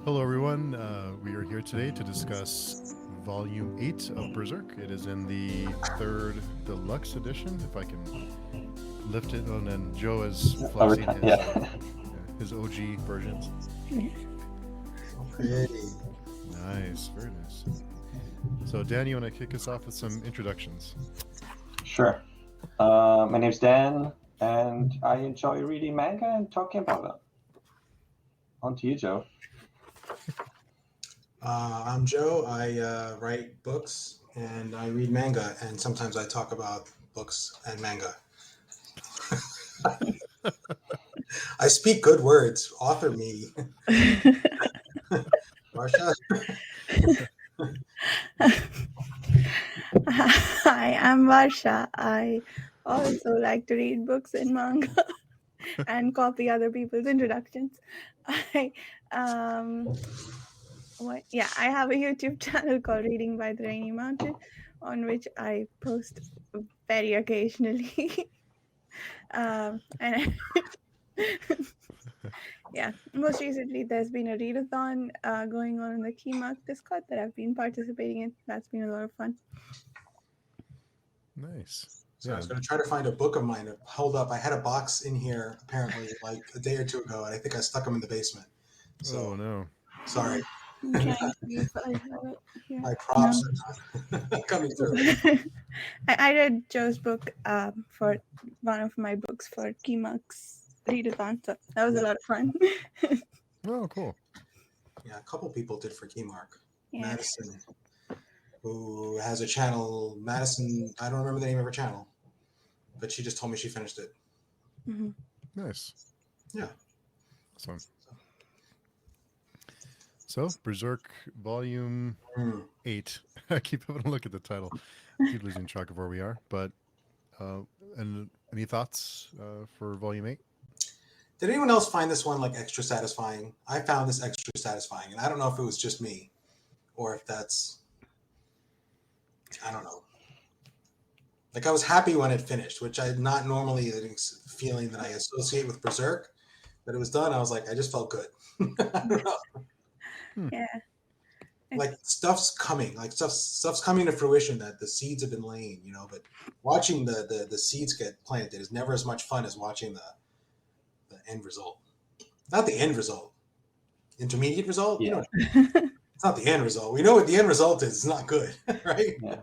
Hello, everyone. We are here today to discuss Volume 8 of Berserk. It is in the third deluxe edition, if I can lift it. And then Joe is flexing his OG versions. Pretty. Nice, very nice. So, Dan, you want to kick us off with some introductions? Sure. My name's Dan, and I enjoy reading manga and talking about it. On to you, Joe. I'm Joe. I write books and I read manga, and sometimes I talk about books and manga. I speak good words. Author me. Marsha? Hi, I'm Varsha. I also like to read books and manga and copy other people's introductions. I have a YouTube channel called Reading by the Rainy Mountain, on which I post very occasionally. And yeah, most recently there's been a readathon going on in the Keymark Discord that I've been participating in. That's been a lot of fun. Nice. So I was going to try to find a book of mine to hold up. I had a box in here apparently like a day or two ago, and I think I stuck them in the basement. So, oh, no. Sorry. I'm trying to see if I have it here. My props are not coming through. I read Joe's book for one of my books for Keymark's readathon, so that was a lot of fun. Oh, cool. Yeah, a couple people did for Keymark. Yeah. Madison, who has a channel. Madison, I don't remember the name of her channel, but she just told me she finished it. Mm-hmm. Nice. Yeah. Awesome. So, Berserk Volume 8. I keep having a look at the title. I keep losing track of where we are. But, and any thoughts for Volume 8? Did anyone else find this one like extra satisfying? I found this extra satisfying, and I don't know if it was just me or if that's, I don't know. Like, I was happy when it finished, which I'm not normally a feeling that I associate with Berserk. But it was done. I was like, I just felt good. I don't know. Yeah. Like stuff's coming. Like stuff's coming to fruition that the seeds have been laying, you know. But watching the seeds get planted is never as much fun as watching the end result. Not the end result. Intermediate result? Yeah. You know, it's not the end result. We know what the end result is. It's not good, right? Yeah.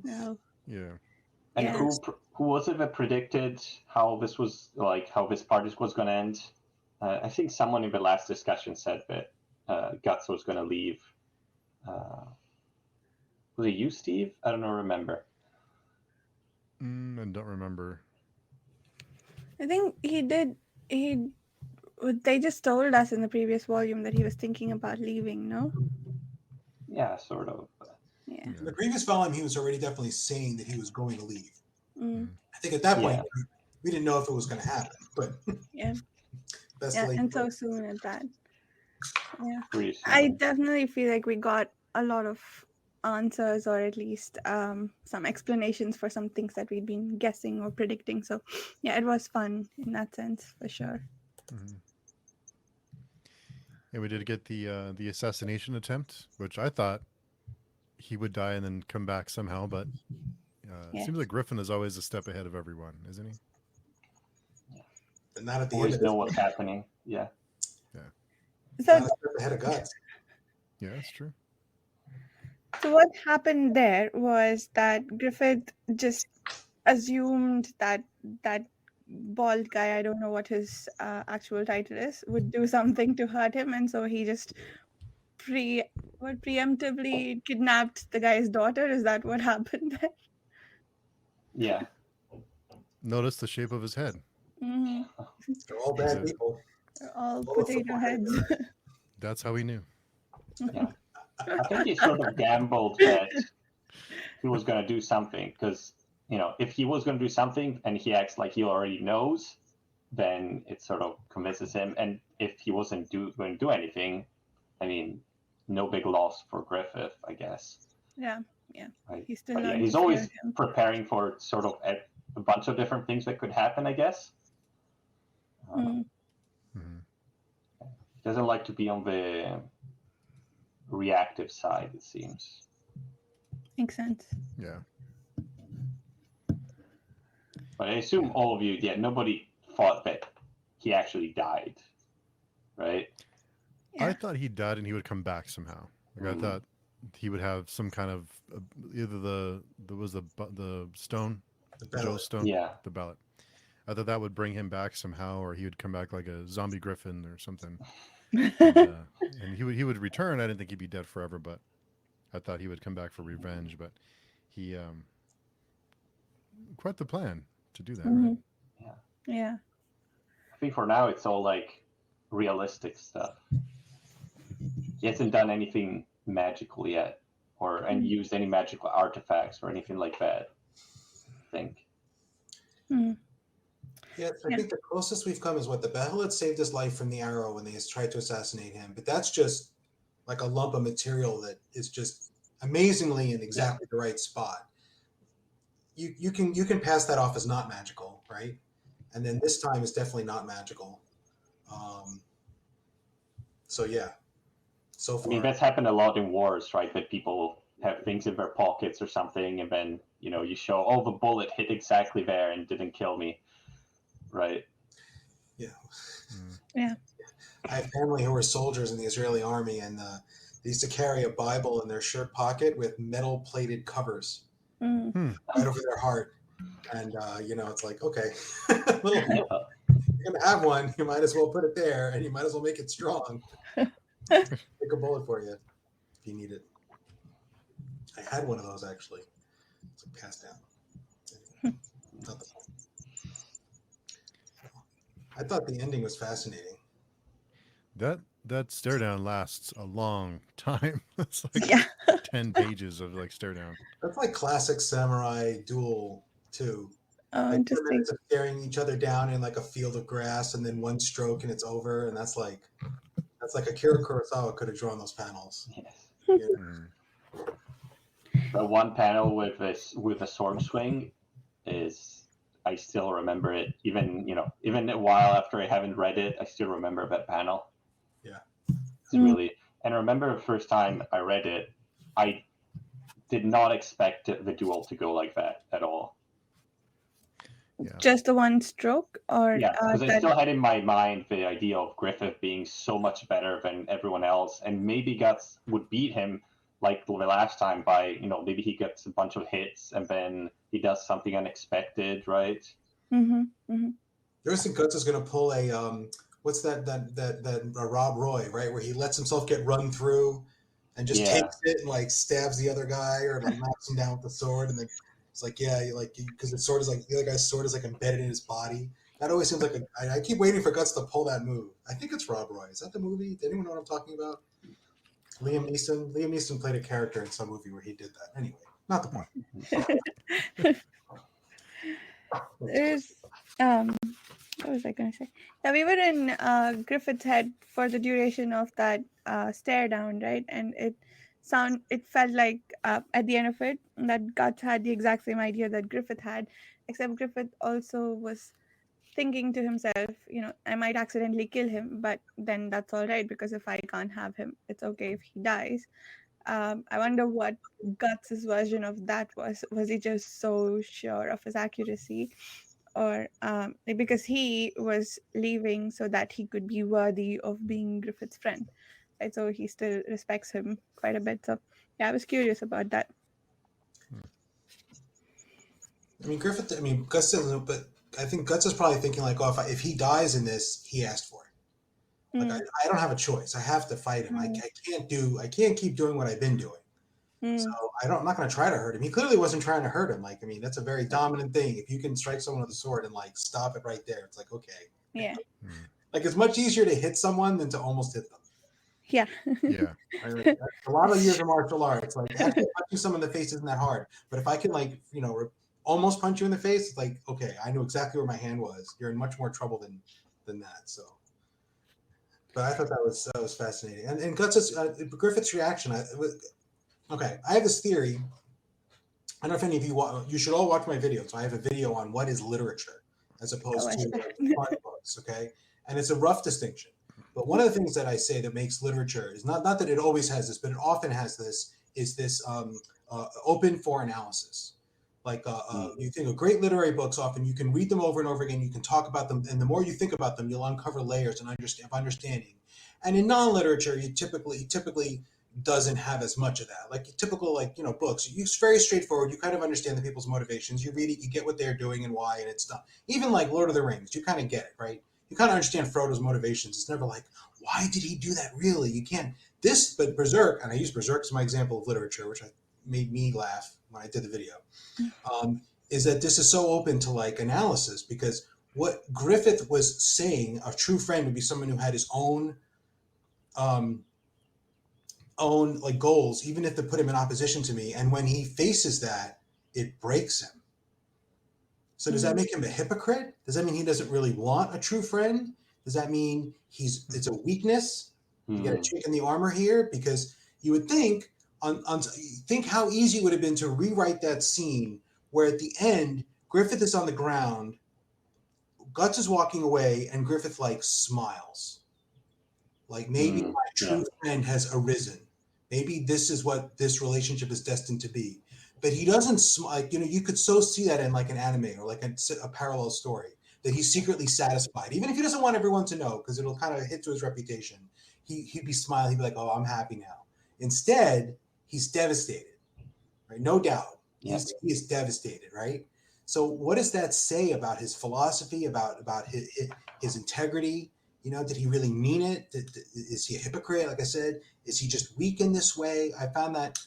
No. Yeah. And Yeah. who was it that predicted how this was how this party was going to end? I think someone in the last discussion said that Guts was going to leave. Was it you, Steve? I don't remember. I don't remember. I think he did. They just told us in the previous volume that he was thinking about leaving, no? Yeah, sort of. Yeah. In the previous volume, he was already definitely saying that he was going to leave. Mm. I think at that point, Yeah. we didn't know if it was going to happen, but Yeah. best Yeah, late. and so soon at that. Yeah. Pretty soon. I definitely feel like we got a lot of answers, or at least some explanations for some things that we'd been guessing or predicting. So yeah, it was fun in that sense, for sure. Mm-hmm. Yeah, we did get the assassination attempt, which I thought he would die and then come back somehow, but it seems like Griffin is always a step ahead of everyone, isn't he? But not at the Always end. know what's happening. Yeah. So Not a step ahead of Guts. Yeah, that's true. So what happened there was that Griffith just assumed that that bald guy, I don't know what his actual title is, would do something to hurt him, and so he just preemptively kidnapped the guy's daughter. Is that what happened there? Yeah. Notice the shape of his head. Mm-hmm. They're all bad people. They're all All of potato them. heads. That's how he knew. Yeah. I think he sort of gambled that he was going to do something because, if he was going to do something and he acts like he already knows, then it sort of convinces him. And if he wasn't going to do anything, I mean, no big loss for Griffith, I guess. Yeah. Right? He's still He's always preparing for sort of a bunch of different things that could happen, I guess. Mm. Mm-hmm. He doesn't like to be on the reactive side, it seems. Makes sense. Yeah. But I assume all of you, nobody thought that he actually died, right? I Yeah. thought he died and he would come back somehow. Like I thought he would have some kind of either the stone, The Joe's ballot. stone, Yeah. the ballot. I thought that would bring him back somehow, or he would come back like a zombie griffin or something, and he would return. I didn't think he'd be dead forever, but I thought he would come back for revenge. But he quite the plan to do that, right? Yeah. I think for now it's all like realistic stuff. He hasn't done anything magical yet, and used any magical artifacts or anything like that, I think. Yeah, I think the closest we've come is what the Behelit saved his life from the arrow when they tried to assassinate him. But that's just like a lump of material that is just amazingly in exactly the right spot. You can pass that off as not magical, right? And then this time is definitely not magical. So yeah, so far. I mean, that's happened a lot in wars, right? That people have things in their pockets or something, and then you show, oh, the bullet hit exactly there and didn't kill me, right? Yeah. Yeah. I have family who were soldiers in the Israeli army, and they used to carry a Bible in their shirt pocket with metal-plated covers right over their heart. And it's like, okay, you're gonna have one, you might as well put it there, and you might as well make it strong. Take a bullet for you if you need it. I had one of those actually. It's like passed down. Not the point. I thought the ending was fascinating. That stare down lasts a long time. It's like 10 pages of like stare down. That's like classic samurai duel too. Oh, like 10 interesting. minutes of staring each other down in like a field of grass, and then one stroke and it's over. And that's like Akira Kurosawa could have drawn those panels. Yes. Yeah. The one panel with a sword swing is, I still remember it. Even a while after I haven't read it, I still remember that panel. Yeah. It's really, and I remember the first time I read it, I did not expect the duel to go like that at all. Yeah. Just the one stroke, or because I still had in my mind the idea of Griffith being so much better than everyone else, and maybe Guts would beat him like the last time by, maybe he gets a bunch of hits and then he does something unexpected, right? There was some Guts is going to pull a what's that Rob Roy, right, where he lets himself get run through and just takes it and like stabs the other guy or like knocks him down with the sword, and then it's like, because the sword is like, the other guy's sword is like embedded in his body. That always seems like I keep waiting for Guts to pull that move. I think it's Rob Roy. Is that the movie? Does anyone know what I'm talking about? Liam Neeson played a character in some movie where he did that. Anyway, not the point. There's what was I going to say? Yeah, we were in Griffith's head for the duration of that stare down, right? And it felt like at the end of it that Guts had the exact same idea that Griffith had, except Griffith also was thinking to himself, I might accidentally kill him, but then that's all right, because if I can't have him, it's okay if he dies. I wonder what Guts' version of that was. Was he just so sure of his accuracy? Or because he was leaving so that he could be worthy of being Griffith's friend, right? So he still respects him quite a bit. So yeah, I was curious about that. I mean, Guts doesn't, but I think Guts is probably thinking like, oh, if he dies in this, he asked for it. Like I don't have a choice. I have to fight him. I can't keep doing what I've been doing. So I'm not going to try to hurt him. He clearly wasn't trying to hurt him. Like, I mean, that's a very dominant thing. If you can strike someone with a sword and like stop it right there, it's like, okay. Yeah. Like, it's much easier to hit someone than to almost hit them. Yeah. Yeah. A lot of years of martial arts, like actually punching someone in the face isn't that hard. But if I can almost punch you in the face, it's like, okay, I knew exactly where my hand was. You're in much more trouble than that. So. But I thought that was fascinating. And Griffith's reaction, okay, I have this theory. I don't know if any of you should all watch my video. So I have a video on what is literature as opposed to smart books, okay? And it's a rough distinction. But one of the things that I say that makes literature is not that it always has this, but it often has this, is this open for analysis. Like you think of great literary books, often you can read them over and over again. You can talk about them, and the more you think about them, you'll uncover layers and understanding. And in non-literature, you typically doesn't have as much of that. Like typical, like, you know, books, it's very straightforward. You kind of understand the people's motivations. You read it, you get what they're doing and why, and it's done. Even like Lord of the Rings, you kind of get it, right? You kind of understand Frodo's motivations. It's never like, why did he do that? Really, you can't. But Berserk, and I use Berserk as my example of literature, which made me laugh when I did the video, is that this is so open to like analysis, because what Griffith was saying, a true friend would be someone who had his own like goals, even if they put him in opposition to me. And when he faces that, it breaks him. So does that make him a hypocrite? Does that mean he doesn't really want a true friend? Does that mean it's a weakness? You got a chink in the armor here? Because you would think think how easy it would have been to rewrite that scene where at the end Griffith is on the ground, Guts is walking away, and Griffith like smiles. Like maybe my true friend has arisen. Maybe this is what this relationship is destined to be. But he doesn't like, you know, you could so see that in like an anime or like a parallel story, that he's secretly satisfied, even if he doesn't want everyone to know, because it'll kind of hit to his reputation. He'd be smiling. He'd be like, "Oh, I'm happy now." Instead, he's devastated, right? No doubt, he is devastated, right? So, what does that say about his philosophy, about his integrity? You know, did he really mean it? Is he a hypocrite? Like I said, is he just weak in this way? I found that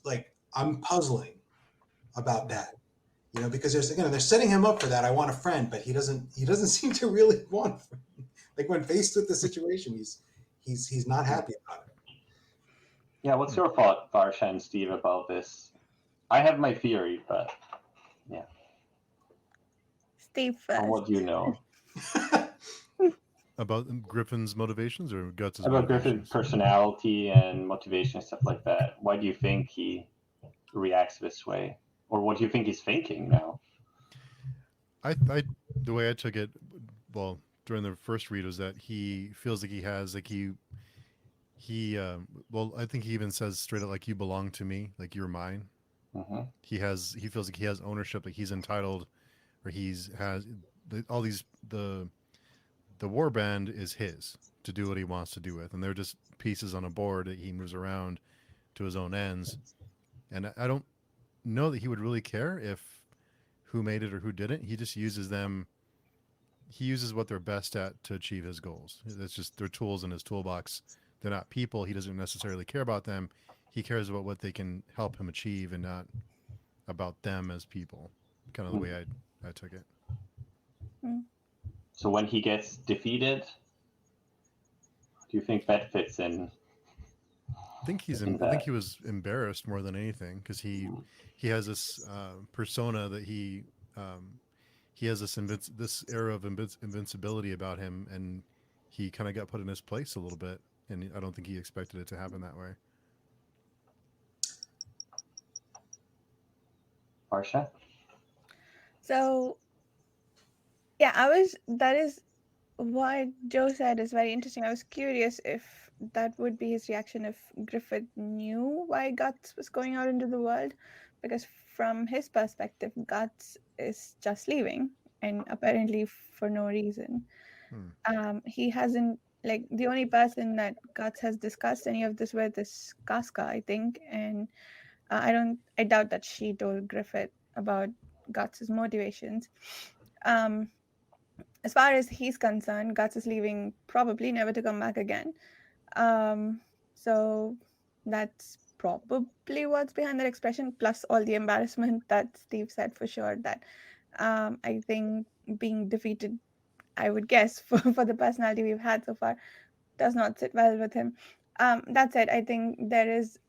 like I'm puzzling about that, you know, because they're setting him up for that. I want a friend, but he doesn't seem to really want a friend. Like when faced with the situation, he's not happy about it. Yeah, what's your thought, Varsha and Steve, about this? I have my theory, but yeah. Steve first. And what do you know? About Griffin's motivations or Guts' About motivations? Griffin's personality and motivation and stuff like that. Why do you think he reacts this way? Or what do you think he's thinking now? The way I took it, well, during the first read, was that he feels like he has, like well, I think he even says straight out, like, you belong to me, like you're mine. Mm-hmm. He feels like he has ownership, like he's entitled, or all these, the war band is his to do what he wants to do with, and they're just pieces on a board that he moves around to his own ends. And I don't know that he would really care if who made it or who didn't. He just uses them. He uses what they're best at to achieve his goals. That's just their tools in his toolbox. They're not people. He doesn't necessarily care about them. He cares about what they can help him achieve, and not about them as people. Kind of the way I took it. So when he gets defeated, do you think that fits in? I think I think he was embarrassed more than anything, because he has this persona that he has this era of invincibility about him, and he kind of got put in his place a little bit, and I don't think he expected it to happen that way. Varsha? So, yeah, that is what Joe said is very interesting. I was curious if that would be his reaction if Griffith knew why Guts was going out into the world, because from his perspective, Guts is just leaving, and apparently for no reason. He hasn't, like, the only person that Guts has discussed any of this with is Casca, I think, and I doubt that she told Griffith about Guts' motivations. As far as he's concerned, Guts is leaving, probably never to come back again. So that's probably what's behind that expression, plus all the embarrassment that Steve said for sure, that I think being defeated, I would guess, for the personality we've had so far, does not sit well with him. That said, I think there is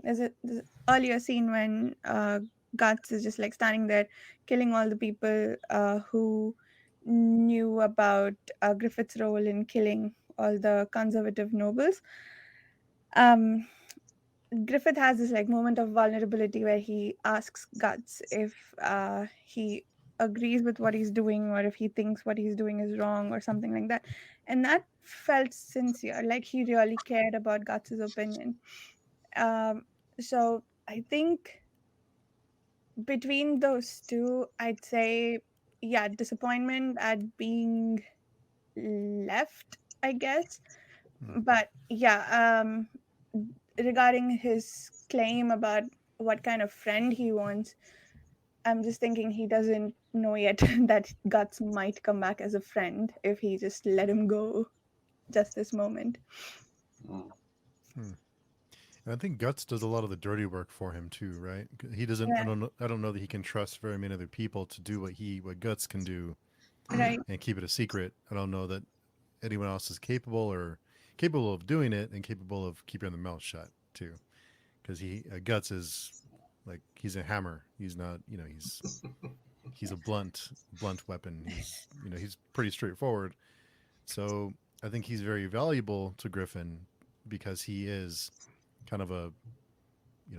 there's this earlier scene when Guts is just like standing there killing all the people who knew about Griffith's role in killing all the conservative nobles. Griffith has this like moment of vulnerability where he asks Guts if he agrees with what he's doing, or if he thinks what he's doing is wrong or something like that. And that felt sincere, like he really cared about Guts' opinion. So I think between those two, I'd say, yeah, disappointment at being left, I guess. But yeah, regarding his claim about what kind of friend he wants, I'm just thinking he doesn't know yet that Guts might come back as a friend if he just let him go just this moment. Mm. And I think Guts does a lot of the dirty work for him too, right? He doesn't. Yeah. I don't know that he can trust very many other people to do what Guts can do, Right. and keep it a secret. I don't know that anyone else is capable of doing it and capable of keeping their mouth shut too, because Guts is like he's a hammer. He's not. He's a blunt weapon. He's pretty straightforward. So I think he's very valuable to Griffin because he is kind of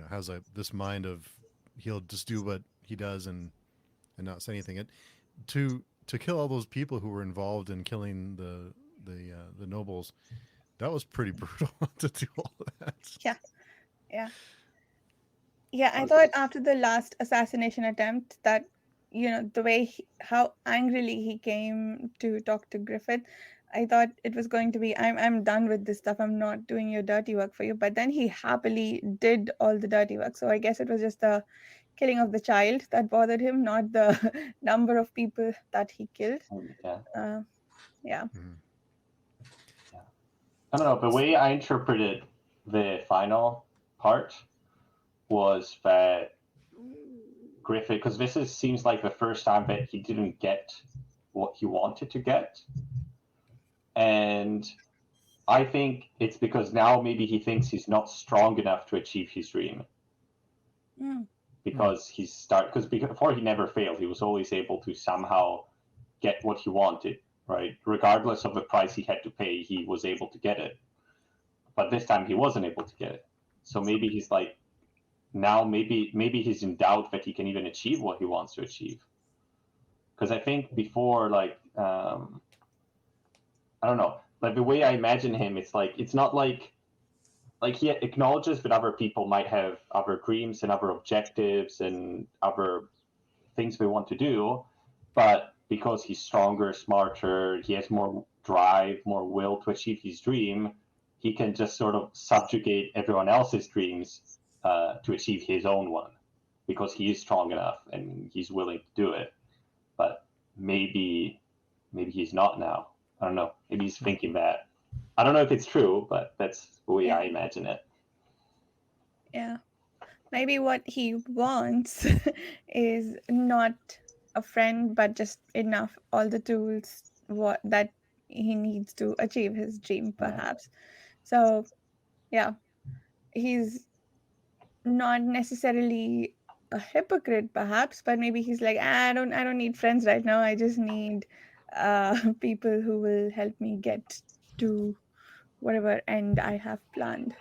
has this mind of he'll just do what he does and not say anything. To kill all those people who were involved in killing the nobles, that was pretty brutal to do all that. Yeah, I thought after the last assassination attempt that, the way how angrily he came to talk to Griffith, I thought it was going to be, I'm done with this stuff. I'm not doing your dirty work for you. But then he happily did all the dirty work. So I guess it was just the killing of the child that bothered him, not the number of people that he killed. Yeah. Yeah. I don't know. The way I interpreted the final part was that Griffith, because seems like the first time that he didn't get what he wanted to get, and I think it's because now maybe he thinks he's not strong enough to achieve his dream. Because because before he never failed, he was always able to somehow get what he wanted, right? Regardless of the price he had to pay, he was able to get it. But this time he wasn't able to get it. So maybe he's like, now maybe he's in doubt that he can even achieve what he wants to achieve. Because I think before, like, I don't know, like the way I imagine him, it's like, it's not like he acknowledges that other people might have other dreams and other objectives and other things they want to do, but because he's stronger, smarter, he has more drive, more will to achieve his dream, he can just sort of subjugate everyone else's dreams to achieve his own one, because he is strong enough and he's willing to do it. But maybe he's not now. I don't know. Maybe he's thinking that. I don't know if it's true, but that's the way I imagine it. Yeah. Maybe what he wants is not a friend, but just enough, all the tools that he needs to achieve his dream, perhaps. So, yeah, he's not necessarily a hypocrite, perhaps, but maybe he's like, I don't need friends right now. I just need people who will help me get to whatever end I have planned.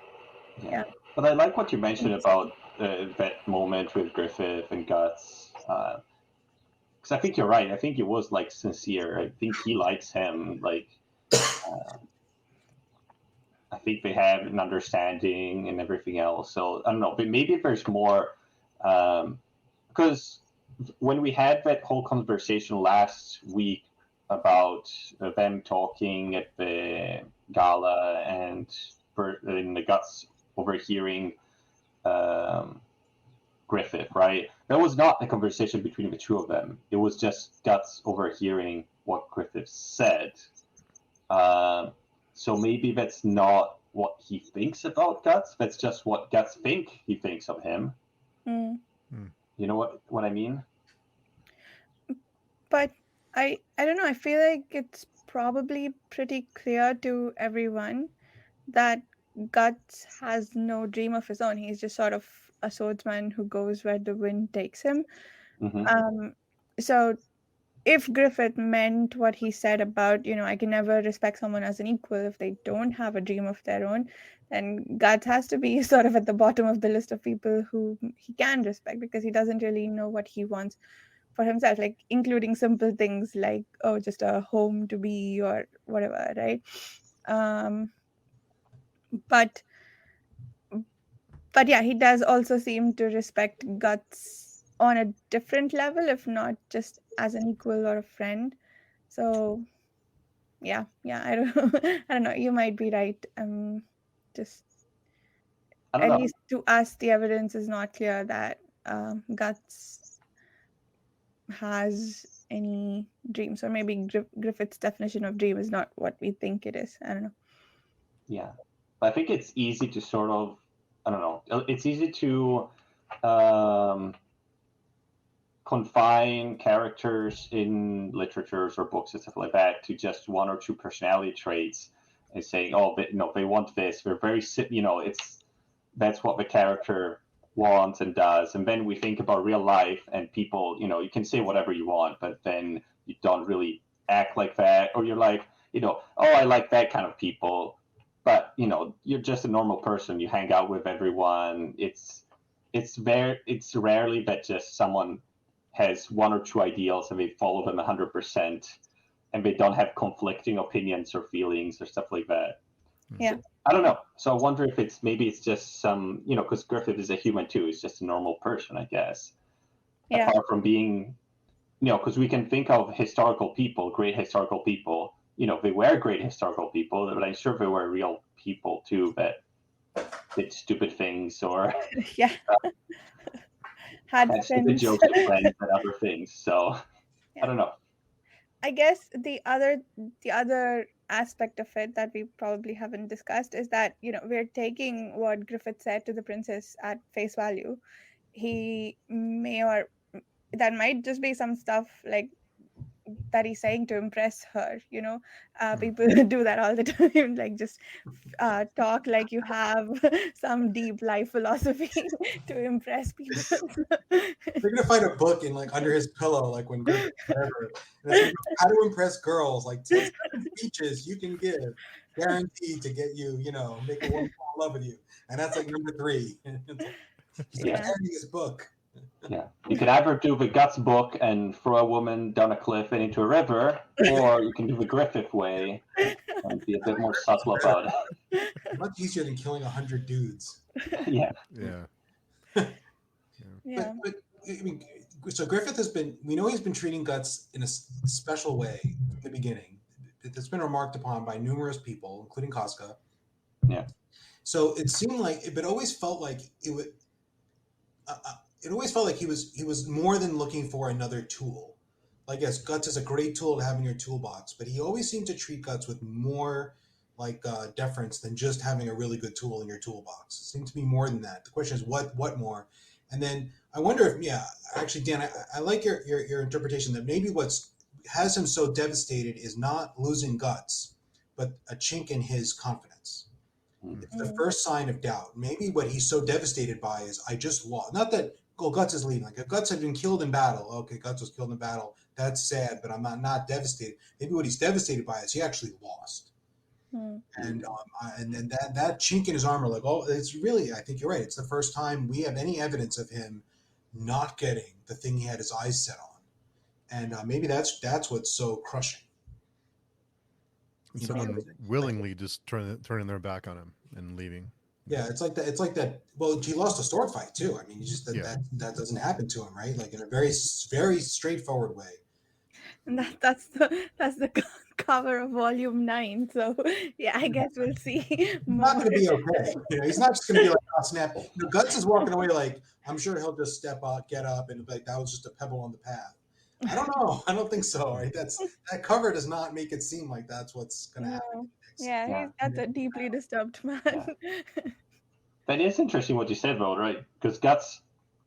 Yeah. But I like what you mentioned about that moment with Griffith and Guts. Because I think you're right. I think it was like sincere. I think he likes him. Like, I think they have an understanding and everything else. So I don't know, but maybe there's more. Because when we had that whole conversation last week about them talking at the gala and in the Guts overhearing Griffith, right? That was not a conversation between the two of them. It was just Guts overhearing what Griffith said. So maybe that's not what he thinks about Guts. That's just what Guts he thinks of him. You know what I mean? But I don't know. I feel like it's probably pretty clear to everyone that Guts has no dream of his own. He's just sort of a swordsman who goes where the wind takes him. So if Griffith meant what he said about, I can never respect someone as an equal if they don't have a dream of their own, then Guts has to be sort of at the bottom of the list of people who he can respect, because he doesn't really know what he wants for himself, like including simple things like, oh, just a home to be or whatever, right? But yeah, he does also seem to respect Guts on a different level, if not just as an equal or a friend. So yeah, I don't I don't know, you might be right. Just I don't at know. least to us the evidence is not clear that Guts has any dreams, or maybe Griffith's definition of dream is not what we think it is. I don't know. Yeah, I think it's easy to sort of, I don't know, it's easy to confine characters in literatures or books and stuff like that to just one or two personality traits and saying, oh, they want this. They're very, that's what the character wants and does. And then we think about real life and people, you can say whatever you want, but then you don't really act like that. Or you're like, oh, I like that kind of people. But, you're just a normal person. You hang out with everyone. It's rarely that just someone has one or two ideals and they follow them 100% and they don't have conflicting opinions or feelings or stuff like that. Yeah. I don't know. So I wonder if maybe it's just some, because Griffith is a human too. He's just a normal person, I guess. Yeah. Apart from being, because we can think of historical people, great historical people. They were great historical people, but I'm sure they were real people too that did stupid things or Yeah. Had stupid friends. jokes with friends and other things. So Yeah. I don't know. I guess the other aspect of it that we probably haven't discussed is that, we're taking what Griffith said to the princess at face value. He may, or that might just be some stuff like that he's saying to impress her. People do that all the time, like just talk like you have some deep life philosophy to impress people. They're gonna find a book in like under his pillow, like when Griffith whatever. And it's like how to impress girls, like 10 speeches you can give, guaranteed to get you, make a woman fall in love with you. And that's like number 3. He's Yeah. carrying his book. Yeah, you can either do the Guts book and throw a woman down a cliff and into a river, or you can do the Griffith way and be a bit more subtle about it. Much easier than killing 100 dudes. Yeah. Yeah. But I mean, so Griffith we know he's been treating Guts in a special way from the beginning. It's been remarked upon by numerous people, including Casca. Yeah. So it seemed like, but always felt like it would. It always felt like he was more than looking for another tool. Like, yes, Guts is a great tool to have in your toolbox, but he always seemed to treat Guts with more like deference than just having a really good tool in your toolbox. It seemed to be more than that. The question is, what more? And then I wonder if, actually, Dan, I like your interpretation that maybe what's has him so devastated is not losing Guts, but a chink in his confidence. It's the first sign of doubt. Maybe what he's so devastated by is I just lost. Not that Guts is leaving. Like if Guts had been killed in battle, okay, Guts was killed in battle. That's sad, but I'm not devastated. Maybe what he's devastated by is he actually lost. And then that chink in his armor, like, oh, it's really, I think you're right. It's the first time we have any evidence of him not getting the thing he had his eyes set on, and maybe that's what's so crushing. And someone willingly just turning their back on him and leaving. Yeah, it's like that. It's like that. Well, he lost a sword fight too. I mean, that doesn't happen to him, right? Like in a very, very straightforward way. And that's the cover of Volume 9. So yeah, I guess we'll see. He's not going to be okay. He's not just going to be like, oh, snap. Guts is walking away like, I'm sure he'll just step up, get up, and like that was just a pebble on the path. I don't know. I don't think so. Right? That cover does not make it seem like that's what's going to happen. Yeah, that's a deeply disturbed man. Yeah. But it's interesting what you said, though, right? Because Guts,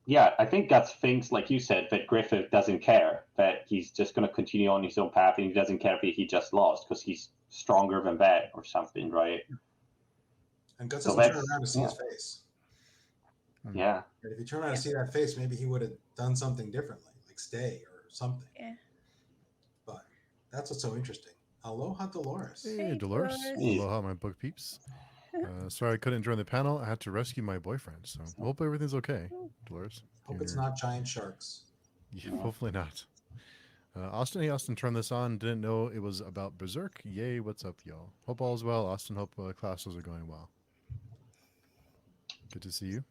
I think Guts thinks, like you said, that Griffith doesn't care, that he's just going to continue on his own path, and he doesn't care if he just lost because he's stronger than that or something, right? And Guts doesn't turn around to see his face. Yeah. And if he turned around to see that face, maybe he would have done something differently, like stay or something. Yeah. But that's what's so interesting. Aloha, Dolores. Hey, Dolores. Aloha, my book peeps. Sorry I couldn't join the panel. I had to rescue my boyfriend, so hope everything's okay, Dolores. Hope it's not giant sharks. Yeah, hopefully not. Austin turned this on. Didn't know it was about Berserk. Yay! What's up, y'all? Hope all is well. Austin, hope classes are going well. Good to see you.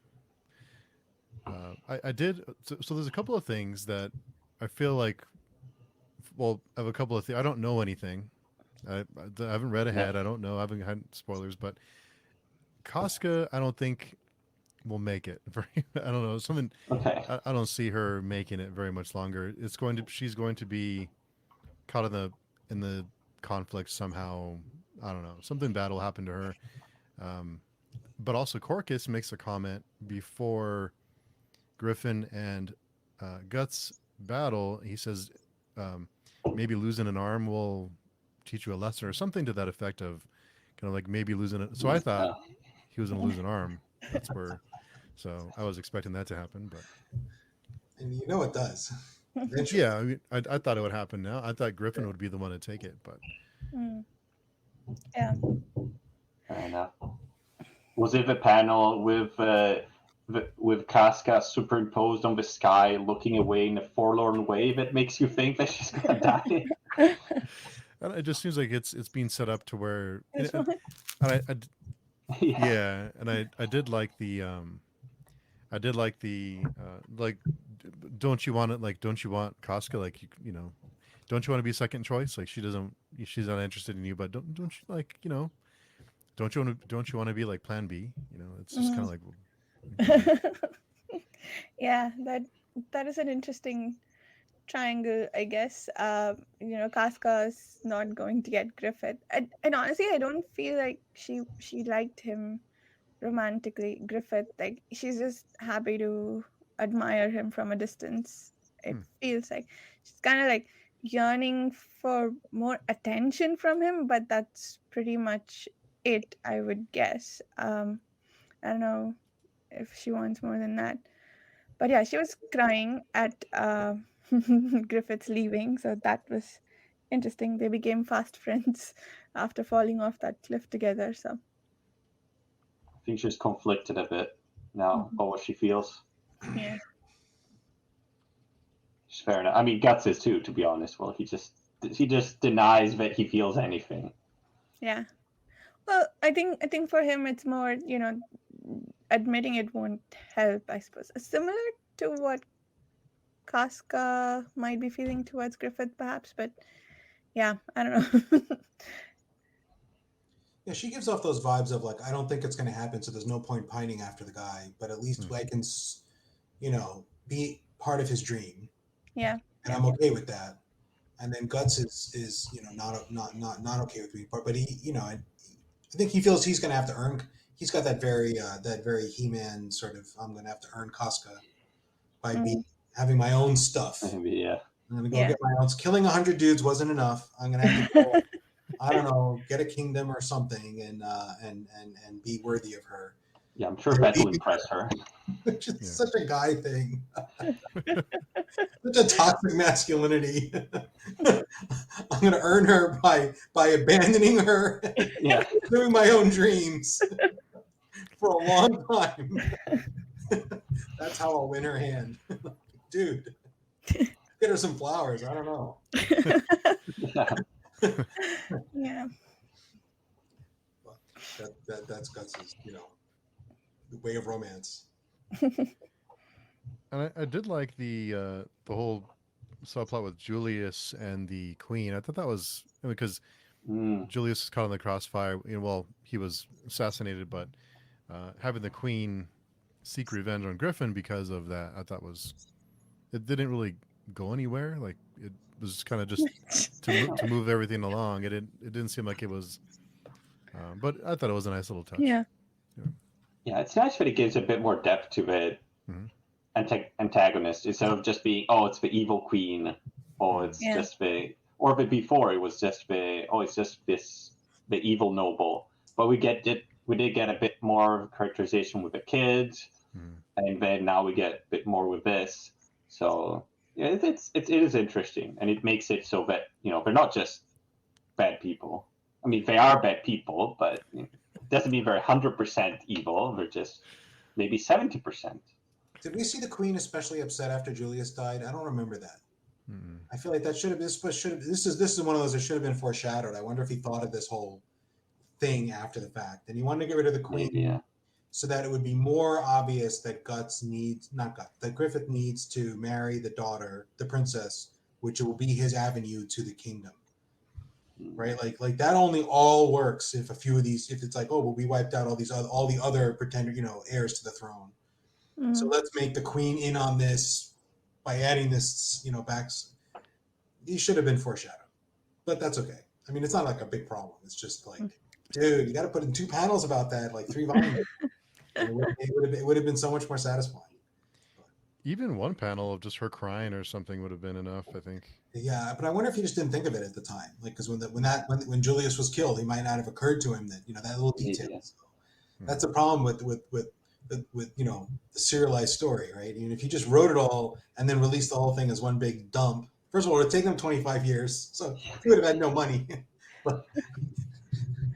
I did. So there's a couple of things that I feel like. Well, I have a couple of things. I don't know anything. I haven't read ahead. I don't know. I haven't had spoilers, but Casca, I don't think will make it. I don't know. Something. Okay. I don't see her making it very much longer. She's going to be caught in the conflict somehow. I don't know. Something bad will happen to her. But also Corcus makes a comment before Griffin and Guts battle. He says maybe losing an arm will teach you a lesson or something to that effect of kind of like maybe losing it. So I thought he was going to lose an arm. That's where. So I was expecting that to happen, but. And you know it does. Yeah, I mean, I thought it would happen now. I thought Griffin would be the one to take it, but. Yeah. Fair enough. Was it the panel with Casca superimposed on the sky, looking away in a forlorn way that makes you think that she's gonna die? And it just seems like it's being set up to where. Yeah. And I did like the like, don't you want it? Like, don't you want Casca? Like, don't you want to be second choice? Like, she's not interested in you, but don't you like, don't you want to be like plan B? It's just kind of like. Yeah, that is an interesting triangle, I guess. Casca is not going to get Griffith, and honestly, I don't feel like she liked him romantically. Griffith, like, she's just happy to admire him from a distance. It feels like she's kind of like yearning for more attention from him, but that's pretty much it, I would guess. I don't know if she wants more than that. But yeah, she was crying at Griffith's leaving, so that was interesting. They became fast friends after falling off that cliff together. So I think she's conflicted a bit now about what she feels. yeah, It's fair enough. I mean, Guts is too, to be honest. Well, he just denies that he feels anything. yeah. Well, I think for him it's more, admitting it won't help, I suppose. Similar to what Casca might be feeling towards Griffith, perhaps. But yeah, I don't know. Yeah, she gives off those vibes of like, I don't think it's going to happen, so there's no point pining after the guy. But at least I can, be part of his dream. Yeah, and I'm okay with that. And then Guts is not okay with me, but he I think he feels he's going to have to earn. He's got that very He-Man sort of. I'm going to have to earn Casca by having my own stuff. Yeah. I'm going to go get my own. Killing 100 dudes wasn't enough. I'm going to have to go. I don't know, get a kingdom or something, and be worthy of her. Yeah, I'm sure that will impress her. Which is such a guy thing. Such a toxic masculinity. I'm going to earn her by abandoning her, doing my own dreams for a long time. That's how I'll win her hand. Dude, get her some flowers. I don't know. Yeah. That's Guts' way of romance. And I did like the whole subplot with Julius and the Queen. I thought that was because Julius was caught in the crossfire. Well, he was assassinated, but having the Queen seek revenge on Griffin because of that, I thought it didn't really go anywhere. Like, it was kind of just to move everything along. It didn't seem like it was. But I thought it was a nice little touch. Yeah. Yeah, it's nice that it gives a bit more depth to the antagonist instead of just being, it's the evil queen, or it's just before it was just it's just the evil noble. But we did get a bit more characterization with the kids, and then now we get a bit more with this. So yeah, it is interesting, and it makes it so that they're not just bad people. I mean, they are bad people, but it doesn't mean they're 100% evil. They're just maybe 70%. Did we see the Queen especially upset after Julius died? I don't remember that. Mm. I feel like that should have this is one of those that should have been foreshadowed. I wonder if he thought of this whole thing after the fact, and he wanted to get rid of the Queen Maybe, yeah. so that it would be more obvious that that Griffith needs to marry the daughter, the princess, which will be his avenue to the kingdom. Right, like that only all works if a few of these, if it's like, oh, well, we wiped out all the other pretender, heirs to the throne. So let's make the Queen in on this by adding this, back. These should have been foreshadowed, but that's okay. I mean, it's not like a big problem. It's just like, dude, you got to put in 2 panels about that, like 3 volumes. It would have been so much more satisfying. Even one panel of just her crying or something would have been enough, I think. Yeah, but I wonder if he just didn't think of it at the time, like because when Julius was killed, he might not have occurred to him that that little detail. Yeah. So that's a problem with the serialized story, right? And if you just wrote it all and then released the whole thing as one big dump, first of all, it would take them 25 years, so he would have had no money. But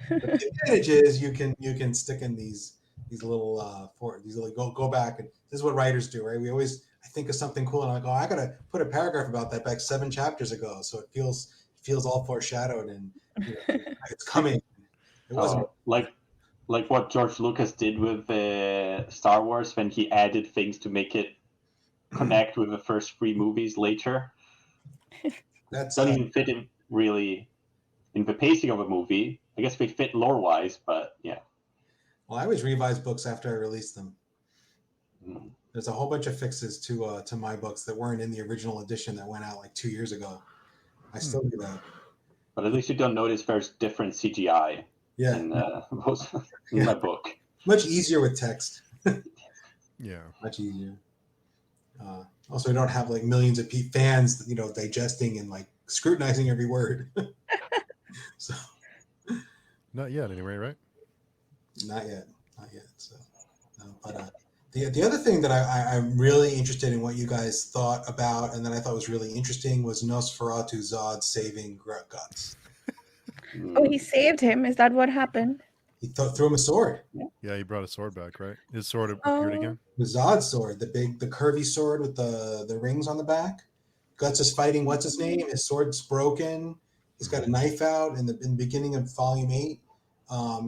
the advantage is you can stick in these little go back, and this is what writers do, right? I think of something cool and I go, I gotta put a paragraph about that back 7 chapters ago, so it feels all foreshadowed and it's coming. It wasn't like what George Lucas did with Star Wars when he added things to make it connect with the first 3 movies later. that's Don't even fit in really in the pacing of a movie. I guess they fit lore wise, but yeah. Well, I always revise books after I release them. Mm. There's a whole bunch of fixes to my books that weren't in the original edition that went out like 2 years ago. I still do that. But at least you don't notice there's different CGI in my book. Much easier with text. Yeah. Much easier. Also, we don't have like millions of fans, digesting and like scrutinizing every word. So Not yet, anyway, right? not yet. So, no, but the other thing that I'm really interested in what you guys thought about, and that I thought was really interesting, was Nosferatu Zod saving Guts. Oh, he saved him. Is that what happened? He threw him a sword. Yeah, he brought a sword back, right? His sword appeared again. The Zod sword, the curvy sword with the rings on the back. Guts is fighting what's his name. His sword's broken. He's got a knife out in the beginning of volume 8.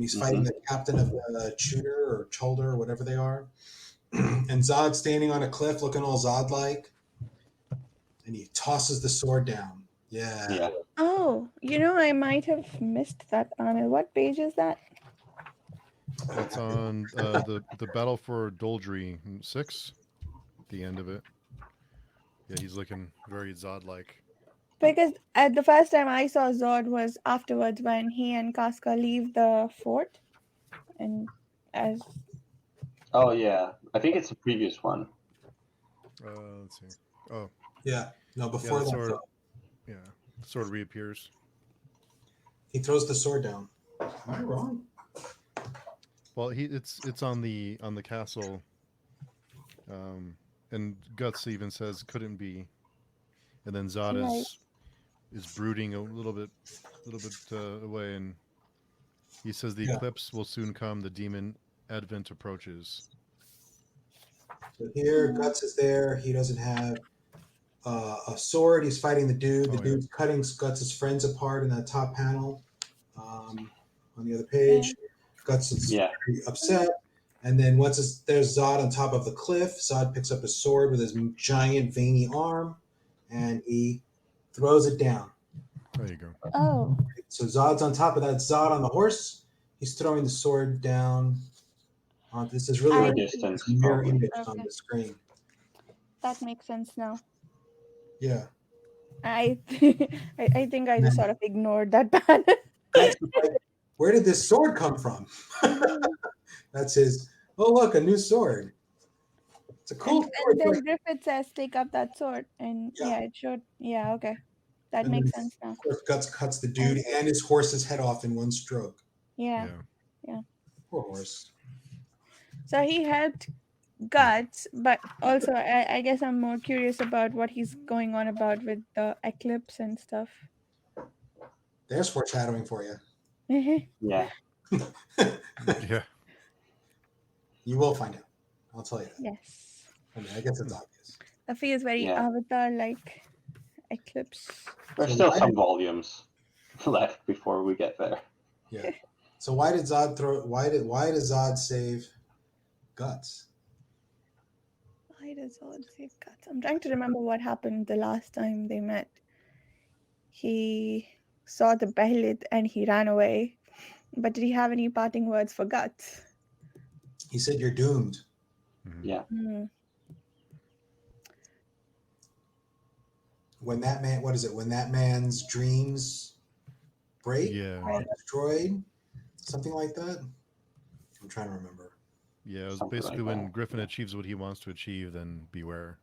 He's fighting the captain of the Tudor or Cholder or whatever they are. And Zod's standing on a cliff looking all Zod-like. And he tosses the sword down. Yeah. Oh, I might have missed that panel. What page is that? That's on the Battle for Doldry 6, the end of it. Yeah, he's looking very Zod-like. Because at the first time I saw Zod was afterwards when he and Casca leave the fort, and as. Oh yeah, I think it's the previous one. Let's see. Oh. Yeah. No, before that. Sword, the sword reappears. He throws the sword down. Am I wrong? Well, it's on the castle, and Guts even says couldn't be, and then Zod is brooding a little bit away, and he says the eclipse will soon come. The demon advent approaches. So here, Guts is there. He doesn't have a sword. He's fighting the dude. The dude's cutting Guts' friends apart in that top panel. On the other page, Guts is very upset. And then there's Zod on top of the cliff. Zod picks up his sword with his giant veiny arm, and he throws it down. There you go. Oh. So Zod's on top of that. Zod on the horse. He's throwing the sword down. This is really distance. Mirror image on the screen. That makes sense now. Yeah. I think I just sort of ignored that panel. Where did this sword come from? That's his. Oh, look, a new sword. It's a cool sword. And then Griffith says, "Take up that sword," and it showed. Yeah, okay, that makes sense now. Of course, Guts cuts the dude and his horse's head off in one stroke. Yeah. Poor horse. So he helped Guts, but also I guess I'm more curious about what he's going on about with the eclipse and stuff. There's foreshadowing for you. Yeah. Yeah. You will find out. I'll tell you that. Yes. I mean, I guess it's obvious. The feels very Yeah. Avatar-like eclipse. There's So still why some volumes left before we get there. Yeah. So why did Zod throw? Why did Zod save Guts? Why does Zod save Guts? I'm trying to remember what happened the last time they met. He saw the Behelit and he ran away. But did he have any parting words for Guts? He said, "You're doomed." Yeah. When that man, what is it? When that man's dreams break Yeah. or destroyed, something like that. I'm trying to remember. Yeah, it was Something basically like when that. Griffin achieves what he wants to achieve, then beware.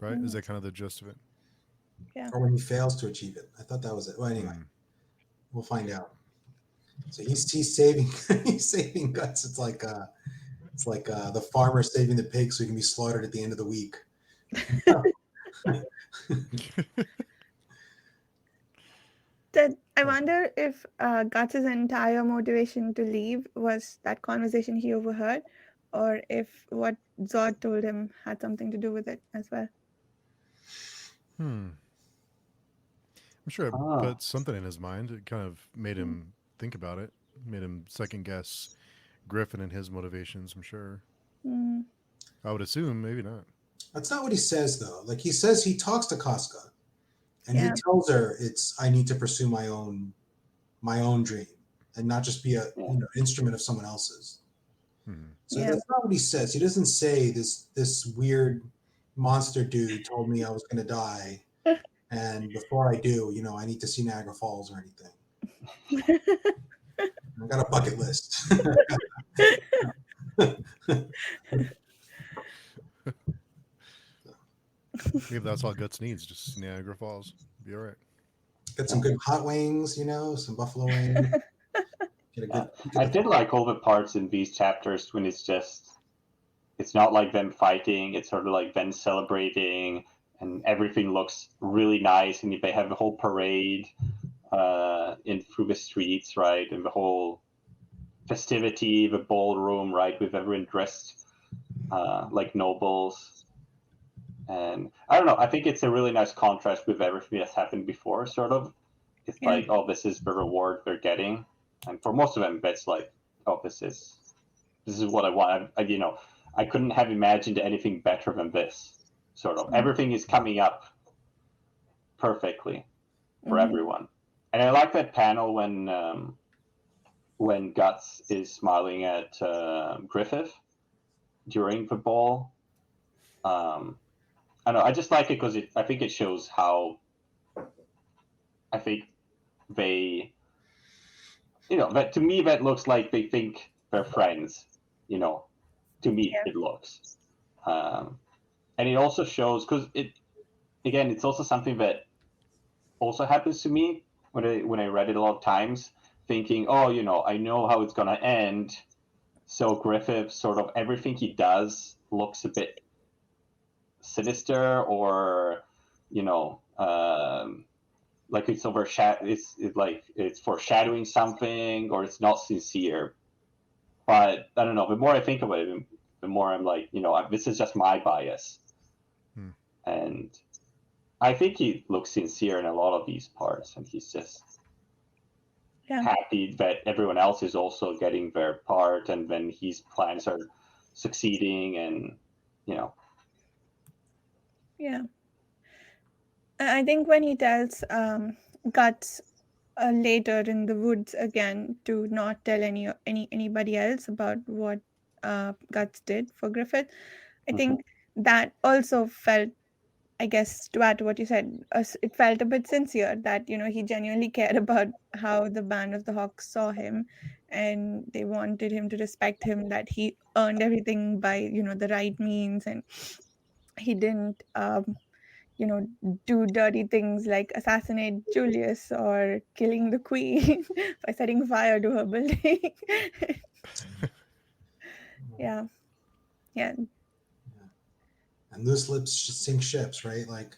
Right? Is that kind of the gist of it? Or when he fails to achieve it. I thought that was it. Well, anyway, Mm. we'll find out. So he's saving he's saving Guts. It's like the farmer saving the pig so he can be slaughtered at the end of the week. I wonder if Guts' entire motivation to leave was that conversation he overheard, or if what Zod told him had something to do with it as well. I'm sure it put something in his mind. It kind of made him think about it, made him second guess Griffin and his motivations, I'm sure. I would assume, maybe not. That's not what he says, though. Like, he says he talks to Casca, and he tells her I need to pursue my own dream and not just be a instrument of someone else's. So that's not what he says. He doesn't say this weird monster dude told me I was going to die, and before I do, I need to see Niagara Falls or anything. I've got a bucket list. Maybe that's all Guts needs, just Niagara Falls. Be all right. Get some good hot wings, some buffalo wings. I did like all the parts in these chapters when it's not like them fighting, it's sort of like them celebrating, and everything looks really nice, and they have the whole parade through the streets, right, and the whole festivity, the ballroom, right, with everyone dressed like nobles. And I don't know, I think it's a really nice contrast with everything that's happened before, sort of. It's like, oh, this is the reward they're getting. And for most of them, it's like, oh, this is what I want. I couldn't have imagined anything better than this, sort of. Everything is coming up perfectly for everyone. And I like that panel when Guts is smiling at Griffith during the ball. I don't know, I just like it because I think it shows how I think they, that to me that looks like they think they're friends, to me it looks. And it also shows, because it's also something that also happens to me when I read it a lot of times, thinking, oh, I know how it's going to end. So Griffith, sort of everything he does looks a bit sinister, or like it's it's foreshadowing something, or it's not sincere. But I don't know, the more I think about it, the more I'm like, this is just my bias. And I think he looks sincere in a lot of these parts, and he's just happy that everyone else is also getting their part, and then his plans are succeeding, and Yeah. I think when he tells Guts later in the woods again to not tell anybody else about what Guts did for Griffith, I think that also felt, I guess, to add to what you said, it felt a bit sincere that, he genuinely cared about how the Band of the Hawks saw him, and they wanted him to respect him, that he earned everything by, the right means, and he didn't, do dirty things like assassinate Julius or killing the queen by setting fire to her building. Yeah. And loose lips sink ships, right? Like,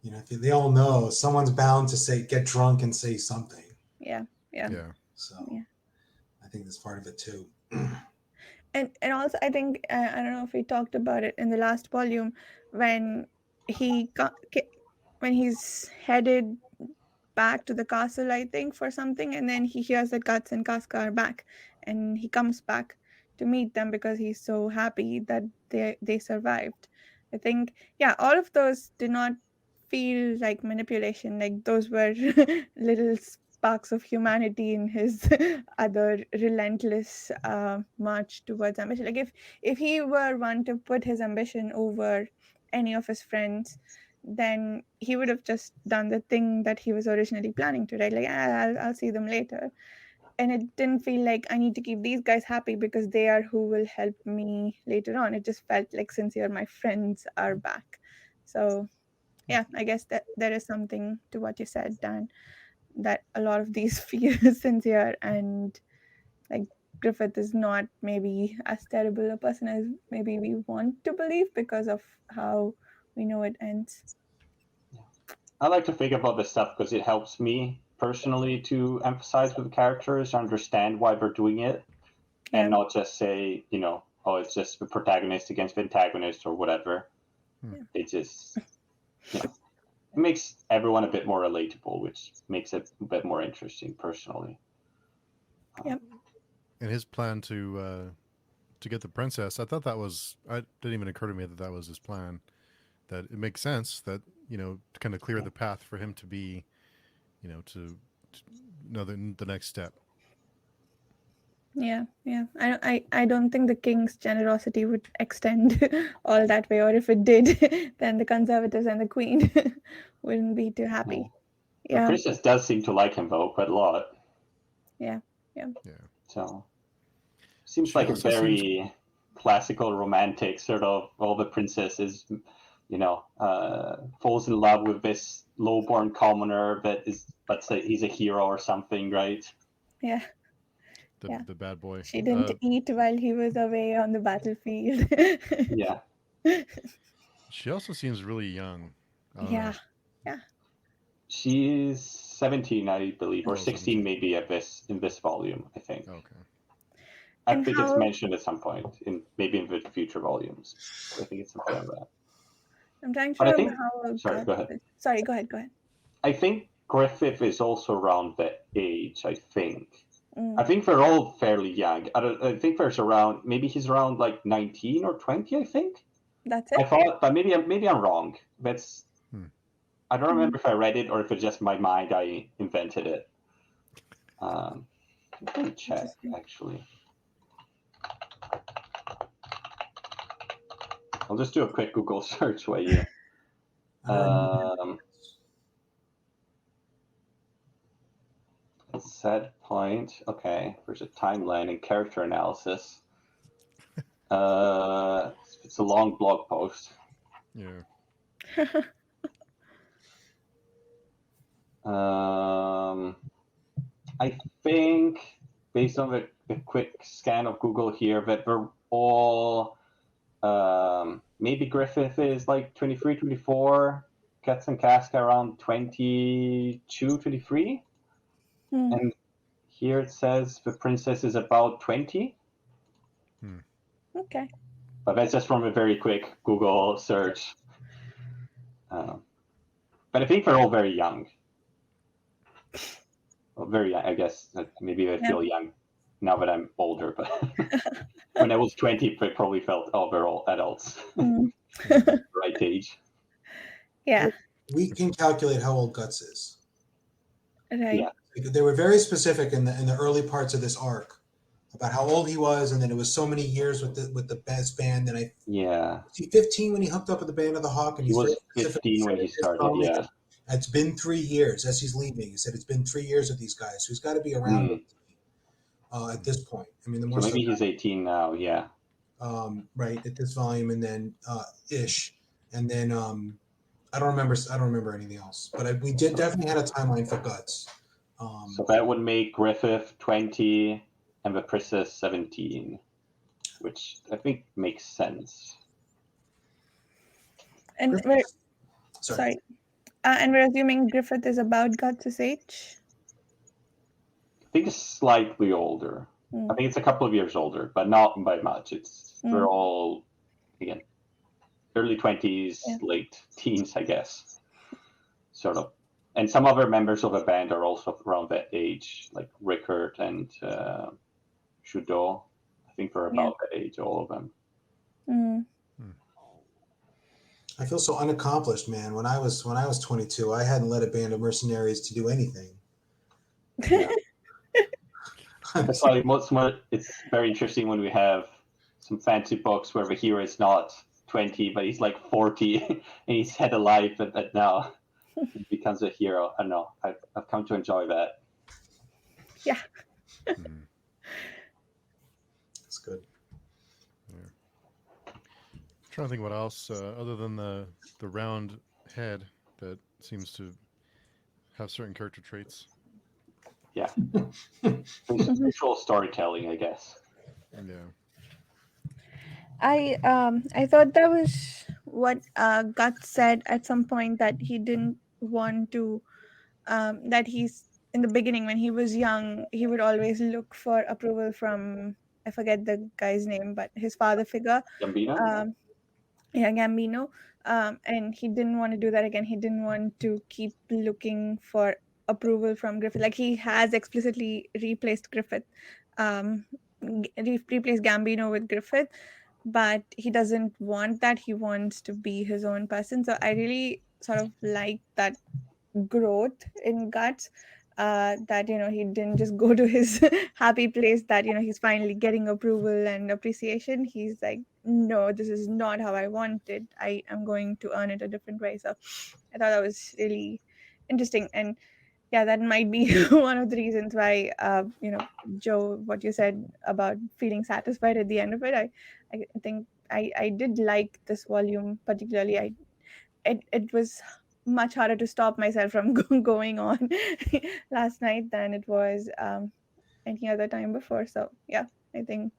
they all know someone's bound to get drunk and say something. Yeah. So I think that's part of it too. and also I think I don't know if we talked about it in the last volume when when he's headed back to the castle, I think, for something, and then he hears that Guts and Casca are back, and he comes back to meet them because he's so happy that they survived. I think, yeah, all of those did not feel like manipulation. Like those were little sparks of humanity in his other relentless march towards ambition. Like if he were one to put his ambition over any of his friends, then he would have just done the thing that he was originally planning to, right? Like, I'll see them later. And it didn't feel like I need to keep these guys happy because they are who will help me later on. It just felt like sincere, my friends are back. So, yeah, I guess that there is something to what you said, Dan, that a lot of these feel sincere, and like Griffith is not maybe as terrible a person as maybe we want to believe because of how we know it ends. I like to think about this stuff because it helps me personally to emphasize with the characters, understand why they're doing it, and not just say, oh, it's just the protagonist against the antagonist or whatever. It just, it makes everyone a bit more relatable, which makes it a bit more interesting personally. Yep. And his plan to get the princess, I thought it didn't even occur to me that was his plan. That it makes sense that, to kind of clear the path for him to be, to know the next step. Yeah. I don't think the king's generosity would extend all that way, or if it did, then the conservatives and the queen wouldn't be too happy. Yeah. The princess does seem to like him though quite a lot. Yeah. So seems like a very classical romantic sort of, all the princesses, falls in love with this low-born commoner that is, let's say, he's a hero or something, right? Yeah. The bad boy. She didn't eat while he was away on the battlefield. Yeah. She also seems really young. Yeah. She's 17, I believe, or 16 17. maybe in this volume, I think. Okay. I think it's mentioned at some point, maybe in the future volumes. I think it's something like that. I'm trying to remember how. Sorry, go ahead. Sorry, go ahead. I think Griffith is also around that age, I think. I think they're all fairly young. I think maybe he's around like 19 or 20, I think. That's it? I thought, but maybe I'm wrong. I don't remember if I read it or if it's just my mind, I invented it. Let me check, actually. I'll just do a quick Google search while you... Set point. Okay, there's a timeline and character analysis. It's a long blog post. Yeah. I think, based on the quick scan of Google here, that they're all... maybe Griffith is like 23, 24. Guts and Casca around 22, 23. And here it says the princess is about 20. Okay. But that's just from a very quick Google search. But I think they're all very young. Well, very young, I guess. Maybe I feel young now that I'm older. But when I was 20, I probably felt, they're all adults. Right age. Yeah. We can calculate how old Guts is. Right. Yeah. They were very specific in the early parts of this arc about how old he was, and then it was so many years with the best band. And was he 15 when he hooked up with the Band of the Hawk? And he was 15 when he started. Yeah, it's been 3 years as he's leaving. He said it's been 3 years with these guys, so he's got to be around at this point. I mean, the more so maybe he's 18 now. Yeah, right at this volume, and then ish, and then I don't remember anything else, but we definitely had a timeline for Guts. So that would make Griffith 20 and the princess 17, which I think makes sense. And sorry. And we're assuming Griffith is about Guts' age? I think it's slightly older. I think it's a couple of years older, but not by much. We're all, again, early 20s, late teens, I guess, sort of. And some other members of the band are also around that age, like Rickard and Shudo. I think they're about that age, all of them. I feel so unaccomplished, man. When I was 22, I hadn't led a band of mercenaries to do anything. Yeah. That's why it's very interesting when we have some fancy books where the hero is not 20, but he's like 40, and he's had a life that now he becomes a hero. I don't know. I've come to enjoy that. Yeah. That's good. Trying to think what else other than the round head that seems to have certain character traits. Yeah, visual storytelling, I guess. Yeah, I thought that was what Guts said at some point, that he didn't want to that he's in the beginning when he was young, he would always look for approval from, I forget the guy's name, but his father figure. Gambino? Gambino. And he didn't want to do that again. He didn't want to keep looking for approval from Griffith. Like, he has explicitly replaced Griffith, replaced Gambino with Griffith, but he doesn't want that. He wants to be his own person. So I really sort of like that growth in Guts, that he didn't just go to his happy place, that he's finally getting approval and appreciation. He's like, no, this is not how I want it. I am going to earn it a different way. So I thought that was really interesting. And yeah, that might be one of the reasons why Joe, what you said about feeling satisfied at the end of it, I think I did like this volume particularly. It was much harder to stop myself from going on last night than it was any other time before. So yeah, I think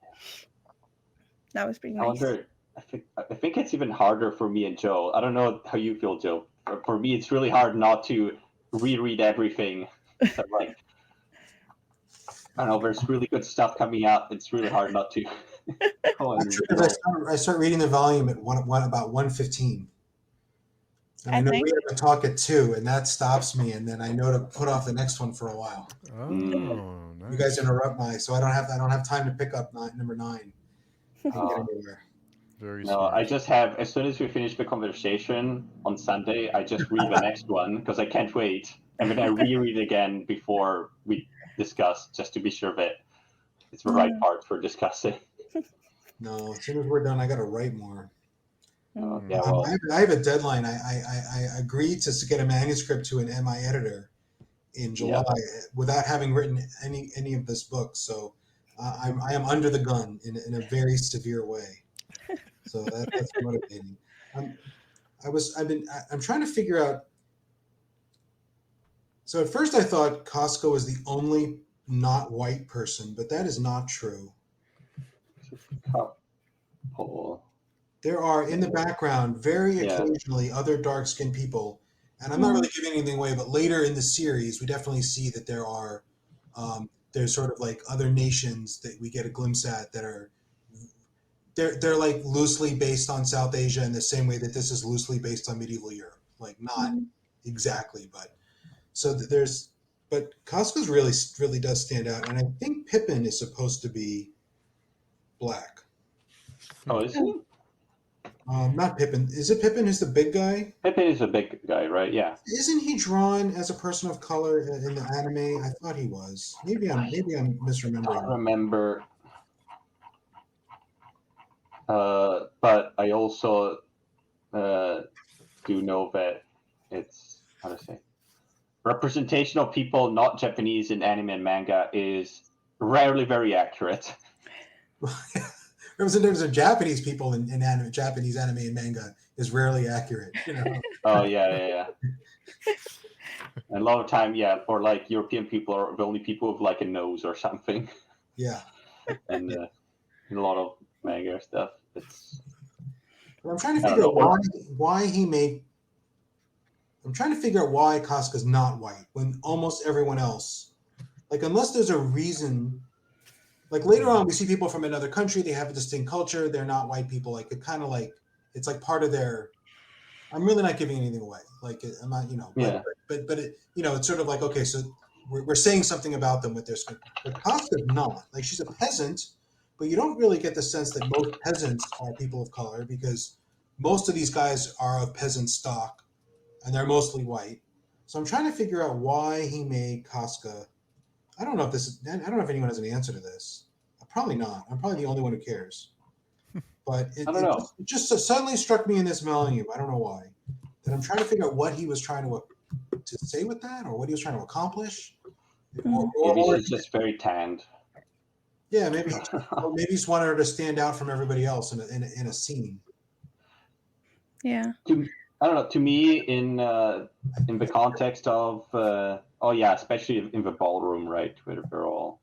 that was pretty I nice. wonder. I think it's even harder for me and Joe. I don't know how you feel, Joe. For me, it's really hard not to reread everything. So, like, I don't know. There's really good stuff coming out. It's really hard not to. I start reading the volume at about 1:15. And I know we have a talk at 2, and that stops me, and then I know to put off the next one for a while. Oh, nice. You guys interrupt so I don't have time to pick up number 9. Get anywhere. Very no, smart. I just have, as soon as we finish the conversation on Sunday, I just read the next one because I can't wait, and then I reread again before we discuss, just to be sure that it's the right part for discussing. No, as soon as we're done, I got to write more. Yeah, well, I have a deadline. I agreed to get a manuscript to an MI editor in July without having written any of this book. So I am under the gun in a very severe way. So that's motivating. I'm trying to figure out. So at first I thought Costco was the only not white person, but that is not true. There are in the background very occasionally other dark-skinned people, and I'm not really giving anything away, but later in the series we definitely see that there are there's sort of like other nations that we get a glimpse at that are they're like loosely based on South Asia in the same way that this is loosely based on medieval Europe, like not exactly, but but Costco's really does stand out, and I think Pippin is supposed to be black. Oh, is he? Not Pippin. Is it Pippin who's the big guy? Pippin is a big guy, right? Yeah. Isn't he drawn as a person of color in the anime? I thought he was. Maybe I'm misremembering. I remember. But I also do know that it's, how to say, representation of people not Japanese in anime and manga is rarely very accurate. Representatives of Japanese people in anime, Japanese anime and manga is rarely accurate. Oh yeah. And a lot of time, or like European people are the only people with like a nose or something. Yeah. And in a lot of manga stuff, it's. I'm trying to figure out why he made. I'm trying to figure out why Casca's not white when almost everyone else, like unless there's a reason. Like later on, we see people from another country. They have a distinct culture. They're not white people. Like it kind of like it's like part of their. I'm really not giving anything away. Like I'm not, Yeah. but it, it's sort of like okay, so we're saying something about them with their skin. But Casca's not. Like she's a peasant, but you don't really get the sense that most peasants are people of color because most of these guys are of peasant stock, and they're mostly white. So I'm trying to figure out why he made Casca. I don't know if anyone has an answer to this. Probably not. I'm probably the only one who cares. But I don't know. It just suddenly struck me in this volume. I don't know why. That I'm trying to figure out what he was trying to say with that, or what he was trying to accomplish. Maybe she's just very tanned. Yeah, maybe he just wanted her to stand out from everybody else in a scene. Yeah. I don't know. To me, in the context of especially in the ballroom, right, where they're all.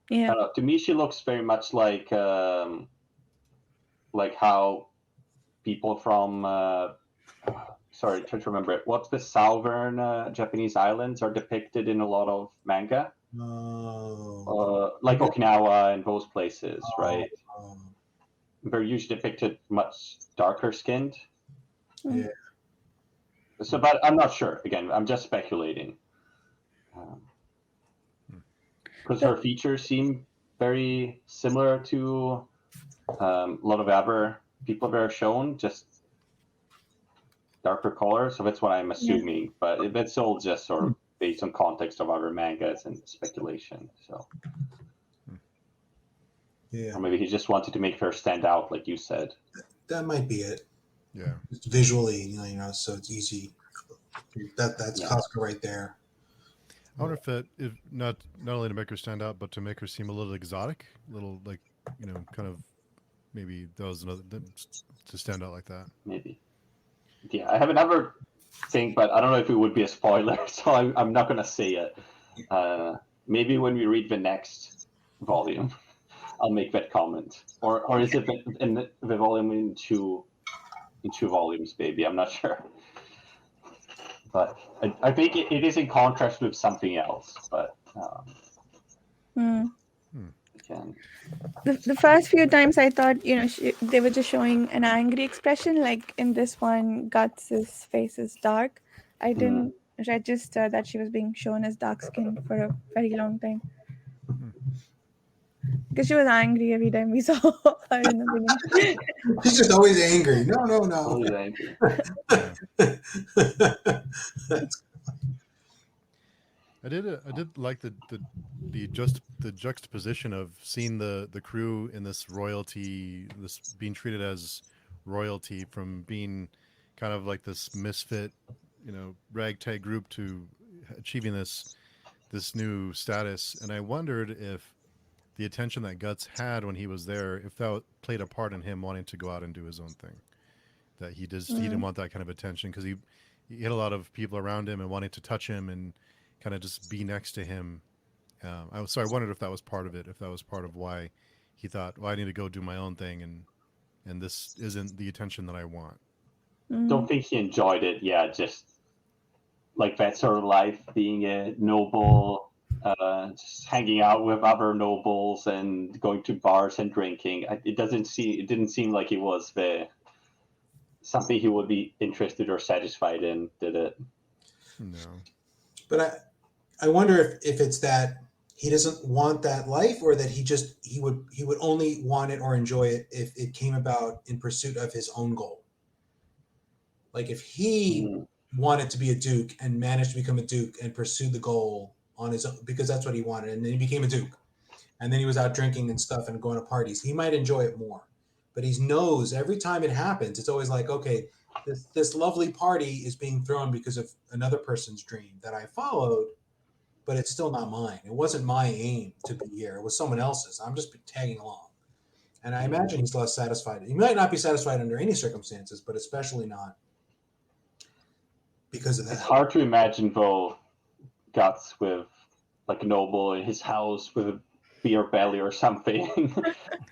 Yeah. I don't know, to me, she looks very much like how people from trying to remember it. What's the southern Japanese islands are depicted in a lot of manga? Like Okinawa and those places, right? They're usually depicted much darker skinned. Yeah. So, but I'm not sure. Again, I'm just speculating. Because her features seem very similar to a lot of other people that are shown, just darker color. So that's what I'm assuming. Yeah. But that's all just sort of based on context of other mangas and speculation. So, yeah. Or maybe he just wanted to make her stand out, like you said. That might be it. Yeah. Just visually, so it's easy. That's Casca right there. I wonder if not only to make her stand out, but to make her seem a little exotic, a little like kind of maybe that was another to stand out like that. Maybe. Yeah, I have another thing, but I don't know if it would be a spoiler, so I'm not gonna say it. Maybe when we read the next volume, I'll make that comment. Or is it in the volume in two volumes? Maybe I'm not sure. But I think it is in contrast with something else. But again, the first few times I thought they were just showing an angry expression. Like in this one, Guts' face is dark. I didn't register that she was being shown as dark skinned for a very long time. Because she was angry every time we saw her in the beginning. She's just always angry. No. always angry. That's I did like the juxtaposition of seeing the crew in this royalty, this being treated as royalty, from being kind of like this misfit, ragtag group to achieving this new status. And I wondered if the attention that Guts had when he was there, if that played a part in him wanting to go out and do his own thing. That he didn't want that kind of attention because he had a lot of people around him and wanting to touch him and kind of just be next to him. I wondered if that was part of it, if that was part of why he thought, well, I need to go do my own thing and this isn't the attention that I want. Don't think he enjoyed it. Yeah, just like that sort of life, being a noble, just hanging out with other nobles and going to bars and drinking. It didn't seem like it was something he would be interested or satisfied in, did it? No. But I wonder if it's that he doesn't want that life, or that he would only want it or enjoy it if it came about in pursuit of his own goal. Like if he wanted to be a duke and managed to become a duke and pursued the goal on his own because that's what he wanted, and then he became a duke, and then he was out drinking and stuff and going to parties, he might enjoy it more. But he knows every time it happens, it's always like, okay, this lovely party is being thrown because of another person's dream that I followed, but it's still not mine. It wasn't my aim to be here. It was someone else's. I'm just tagging along. And I imagine he's less satisfied. He might not be satisfied under any circumstances, but especially not because of that. It's hard to imagine, though, Guts with like a noble in his house with a beer belly or something,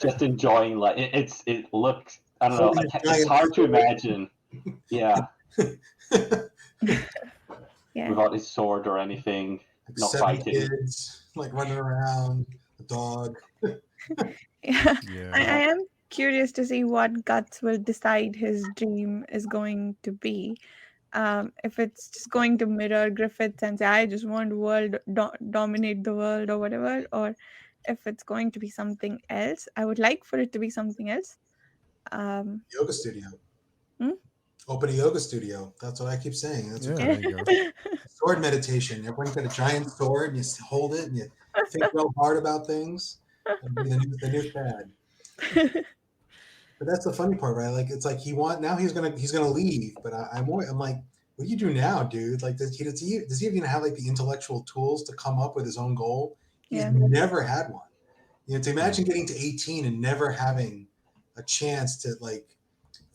just enjoying life. It looks, I don't know, it's hard to imagine. Yeah. Yeah. Without his sword or anything, Like not 7 fighting. kids, like running around. a dog. Yeah. Yeah. I am curious to see what Guts will decide his dream is going to be. If it's just going to mirror Griffiths and say, I just want world dominate the world or whatever, or if it's going to be something else. I would like for it to be something else. Yoga studio. Hmm? Open a yoga studio. That's what I keep saying. That's Yeah, what there you go. sword meditation. Everyone's got a giant sword, and you hold it, and you think real hard about things. That'd be the new fad. But that's the funny part, right? Like it's like now he's gonna leave, but I'm like, what do you do now, dude? Like does he even have like the intellectual tools to come up with his own goal? He's Yeah. never had one. You know, to imagine getting to 18 and never having a chance to like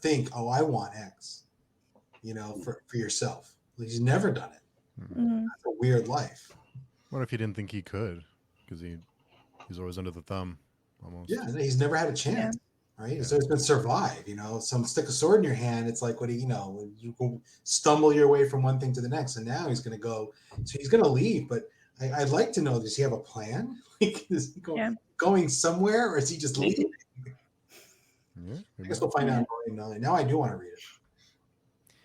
think, oh, I want X, you know, for yourself. He's never done it. Mm. That's a weird life. What if he didn't think he could? Because he's always under the thumb, almost. Yeah, he's never had a chance. Right? Yeah. So it's been survive, you know, stick a sword in your hand. It's like, you go stumble your way from one thing to the next. And now he's going to go, so he's going to leave. But I'd like to know, does he have a plan? Like, is he going somewhere or is he just leaving? Yeah, I guess we'll find out in Volume 9. Now I do want to read it.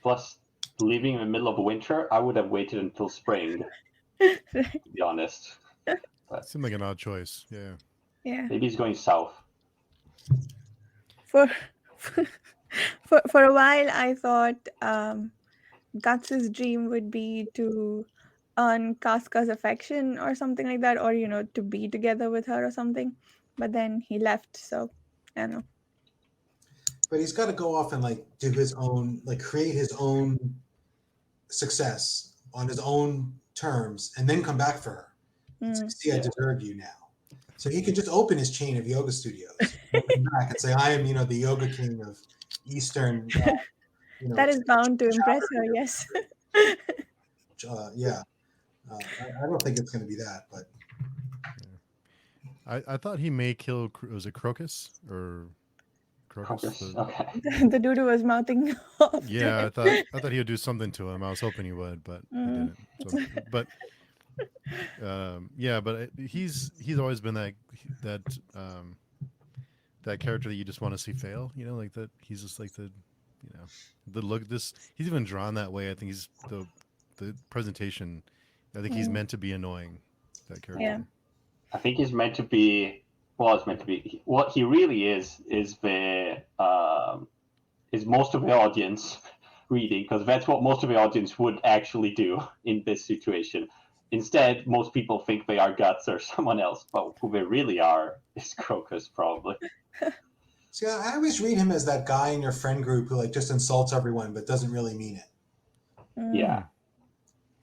Plus, leaving in the middle of winter, I would have waited until spring, to be honest. But seemed like an odd choice. Yeah. Yeah. Maybe he's going south. For a while, I thought Guts' dream would be to earn Casca's affection or something like that, or to be together with her or something. But then he left, so I don't know. But he's got to go off and like do his own, like create his own success on his own terms, and then come back for her. See, I deserve you now. So he could just open his chain of yoga studios, come back and say, "I am, the yoga king of Eastern." That is bound to impress her. Yes. Yeah. I don't think it's going to be that, but I thought he may kill. Was it Crocus or Crocus? Okay. The dude who was mouthing off. Yeah, I thought he would do something to him. I was hoping he would, but he didn't. So, but yeah, but he's always been that character that you just want to see fail. Like that. He's just like the look. He's even drawn that way. I think he's the presentation. I think he's meant to be annoying. That character. Yeah. I think he's meant to be. Well, it's meant to be. What he really is most of the audience reading, because that's what most of the audience would actually do in this situation. Instead, most people think they are Guts or someone else, but who they really are is Crocus, probably. See, I always read him as that guy in your friend group who like just insults everyone but doesn't really mean it. Yeah.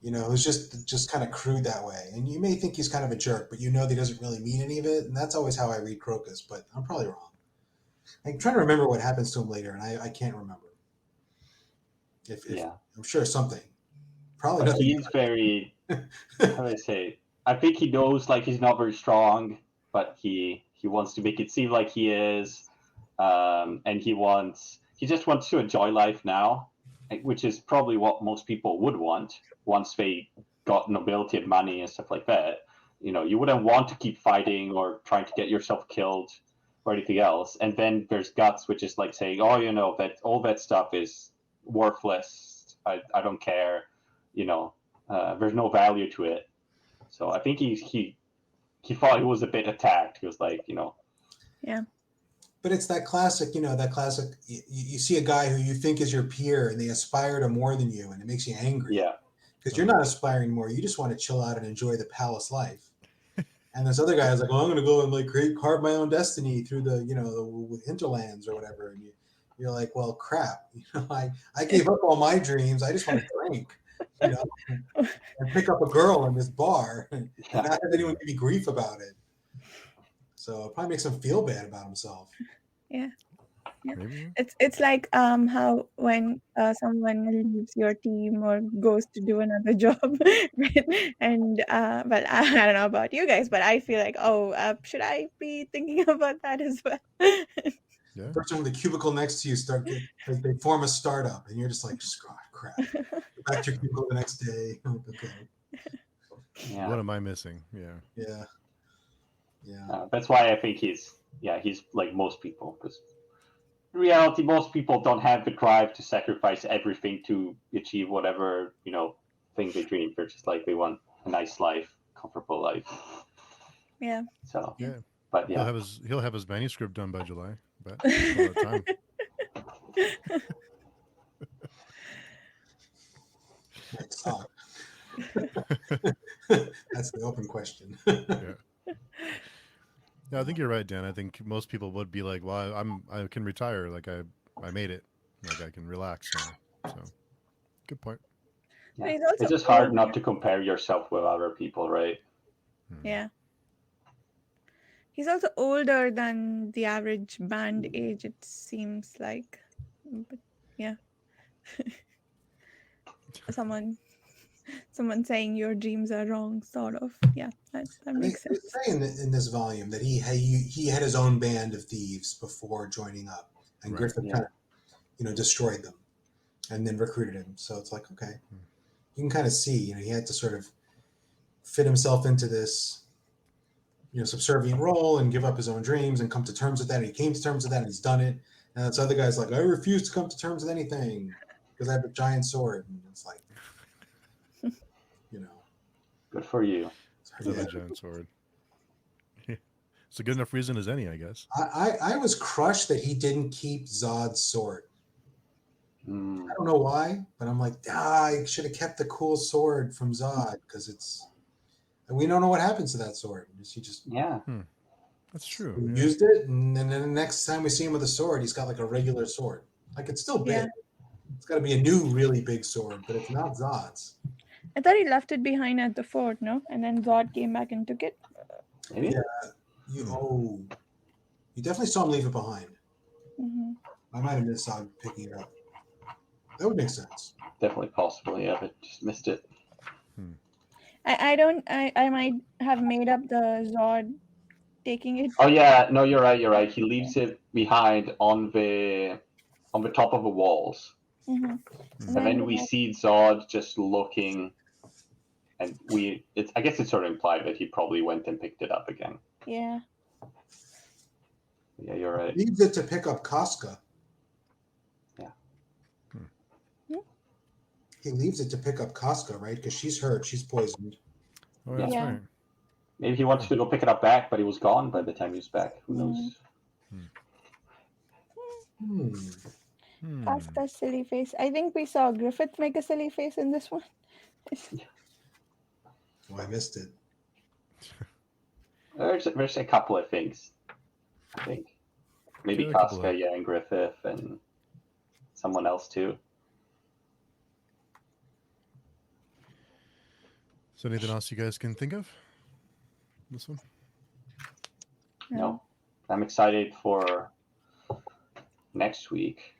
Who's just kind of crude that way. And you may think he's kind of a jerk, but that he doesn't really mean any of it. And that's always how I read Crocus, but I'm probably wrong. I'm trying to remember what happens to him later, and I can't remember. If I'm sure something. Probably but nothing. He's very, how do I say? I think he knows like he's not very strong, but he wants to make it seem like he is. And he just wants to enjoy life now, which is probably what most people would want once they got nobility and money and stuff like that. You wouldn't want to keep fighting or trying to get yourself killed or anything else. And then there's Guts, which is like saying, oh, that all that stuff is worthless. I don't care. There's no value to it. So I think he thought he was a bit attacked. He was like, Yeah. But it's that classic, you see a guy who you think is your peer and they aspire to more than you, and it makes you angry. Yeah. Because you're not aspiring more. You just want to chill out and enjoy the palace life. And this other guy is like, I'm going to go and like carve my own destiny through the hinterlands or whatever. And you're like, well, crap. I gave up all my dreams. I just want to drink, and pick up a girl in this bar and not have anyone give me grief about it. So it probably makes him feel bad about himself. Yeah. Maybe. It's like how when someone leaves your team or goes to do another job, right? And well, I don't know about you guys, but I feel like, should I be thinking about that as well? Yeah. The person with the cubicle next to you they form a startup, and you're just like, crap. Go back to your cubicle the next day. Okay. Yeah. What am I missing? Yeah. Yeah. Yeah. That's why I think he's like most people, because in reality, most people don't have the drive to sacrifice everything to achieve whatever thing they dream. They're just like, they want a nice life, comfortable life. Yeah. So Yeah. but He'll have his manuscript done by July, but still have time. Oh. That's the open question. Yeah. Yeah, I think you're right, Dan. I think most people would be like, "Well, I can retire. Like I made it. Like I can relax now." So, good point. But he's It's also just hard old. not to compare yourself with other people, right? Yeah. He's also older than the average band age, it seems like. But yeah. someone saying your dreams are wrong, sort of. Yeah, that makes They sense. say in this volume that he had his own band of thieves before joining up, and Right. Griffith kind of destroyed them, and then recruited him. So it's like, okay, you can kind of see he had to sort of fit himself into this subservient role and give up his own dreams and come to terms with that. And he came to terms with that, and he's done it. And this other guy's like, I refuse to come to terms with anything because I have a giant sword, and it's like, Good for you. Is that a giant sword? It's a good enough reason as any, I guess. I was crushed that he didn't keep Zod's sword. I don't know why, but I'm like, I should have kept the cool sword from Zod because we don't know what happens to that sword. He just That's true. He used it, and then the next time we see him with a sword, he's got like a regular sword. Like it's still big. Yeah. It's got to be a new, really big sword, but it's not Zod's. I thought he left it behind at the fort, no? And then Zod came back and took it. Maybe. Yeah. You definitely saw him leave it behind. Mm-hmm. I might have missed Zod picking it up. That would make sense. Definitely possible, yeah, but just missed it. I might have made up the Zod taking it. Oh yeah, no, you're right. He leaves it behind on the top of the walls. Mm-hmm. And then we see Zod just looking, and I guess it's sort of implied that he probably went and picked it up again. Yeah. Yeah, you're right. He leaves it to pick up Casca. Yeah. He leaves it to pick up Casca, right? Because she's hurt. She's poisoned. Oh, that's Yeah. right. Maybe he wanted to go pick it up back, but he was gone by the time he was back. Who knows? Casca's silly face. I think we saw Griffith make a silly face in this one. Oh, I missed it. There's a couple of things, I think. Maybe Yeah, a couple Casca, of- and Griffith, and someone else too. Is there anything else you guys can think of? This one? No. I'm excited for next week.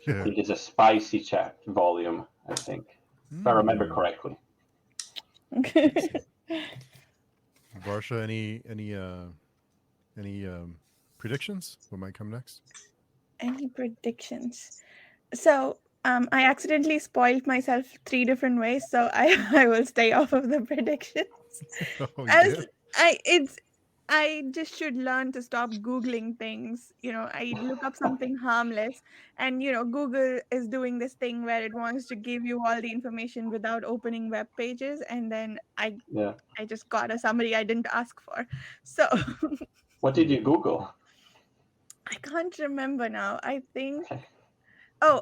Yeah. I think it's a spicy volume, I think. If I remember correctly. Varsha, any predictions? What might come next? Any predictions? So I accidentally spoiled myself 3 different ways, so I will stay off of the predictions. Oh, you did? I just should learn to stop Googling things. I look up something harmless, and Google is doing this thing where it wants to give you all the information without opening web pages, and then I just got a summary I didn't ask for. So What did you Google? I can't remember now. I think. Okay. Oh,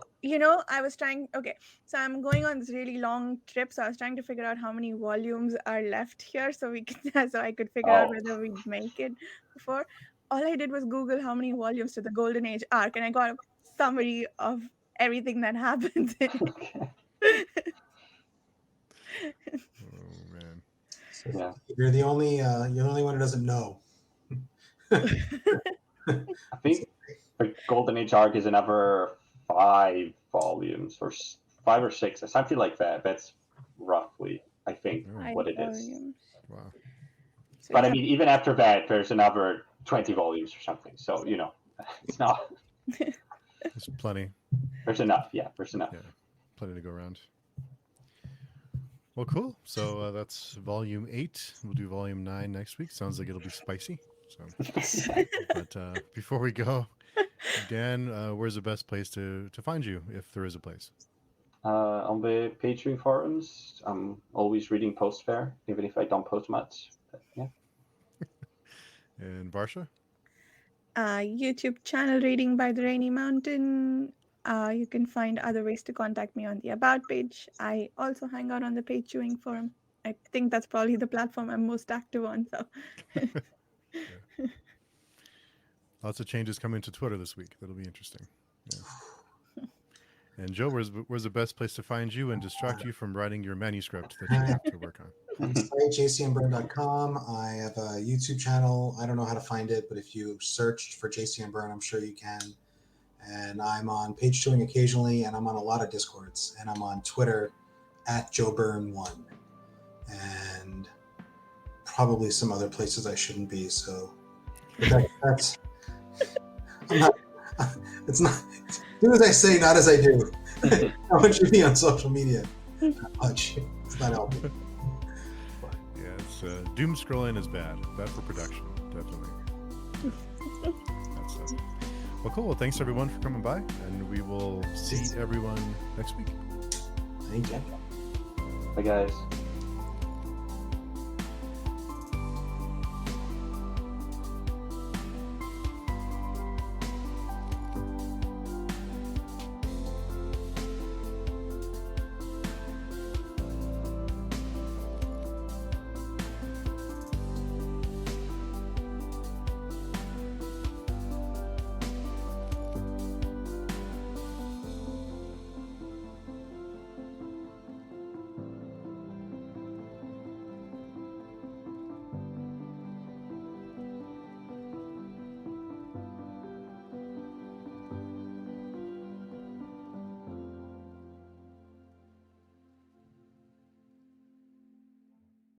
I was trying. Okay, so I'm going on this really long trip, so I was trying to figure out how many volumes are left here, so I could figure out whether we'd make it before. All I did was Google how many volumes to the Golden Age arc, and I got a summary of everything that happens in it. Okay. Oh man. Yeah. You're the only one who doesn't know. I think the Golden Age arc is another 5 volumes, or 5 or 6, or something like that. That's roughly, I think, what it is. Wow. So But I mean, even after that, there's another 20 volumes or something. So, it's not. There's plenty. There's enough. Yeah, there's enough. Yeah. Plenty to go around. Well, cool. So that's volume 8. We'll do volume 9 next week. Sounds like it'll be spicy. So, but before we go, Dan, where's the best place to find you if there is a place? On the Patreon forums, I'm always reading posts there, even if I don't post much. But, yeah. And Varsha? YouTube channel Reading by the Rainy Mountain. You can find other ways to contact me on the About page. I also hang out on the Page Chewing forum. I think that's probably the platform I'm most active on. So, Lots of changes coming to Twitter this week. That'll be interesting. Yeah. And Joe, where's the best place to find you and distract you from writing your manuscript that you have to work on? jcmburn.com. I have a YouTube channel. I don't know how to find it, but if you searched for JCM Burn, I'm sure you can. And I'm on Page Chewing occasionally, and I'm on a lot of Discords, and I'm on Twitter at JoeBurn1, and probably some other places I shouldn't be. So that's I'm not. It's not. Do as I say, not as I do. How much you be on social media? Not much. It's not helping. Yeah, it's doom scrolling is bad. Bad for production, definitely. That's well, cool. Well, thanks everyone for coming by, and we will see everyone next week. Thank you. Bye, guys.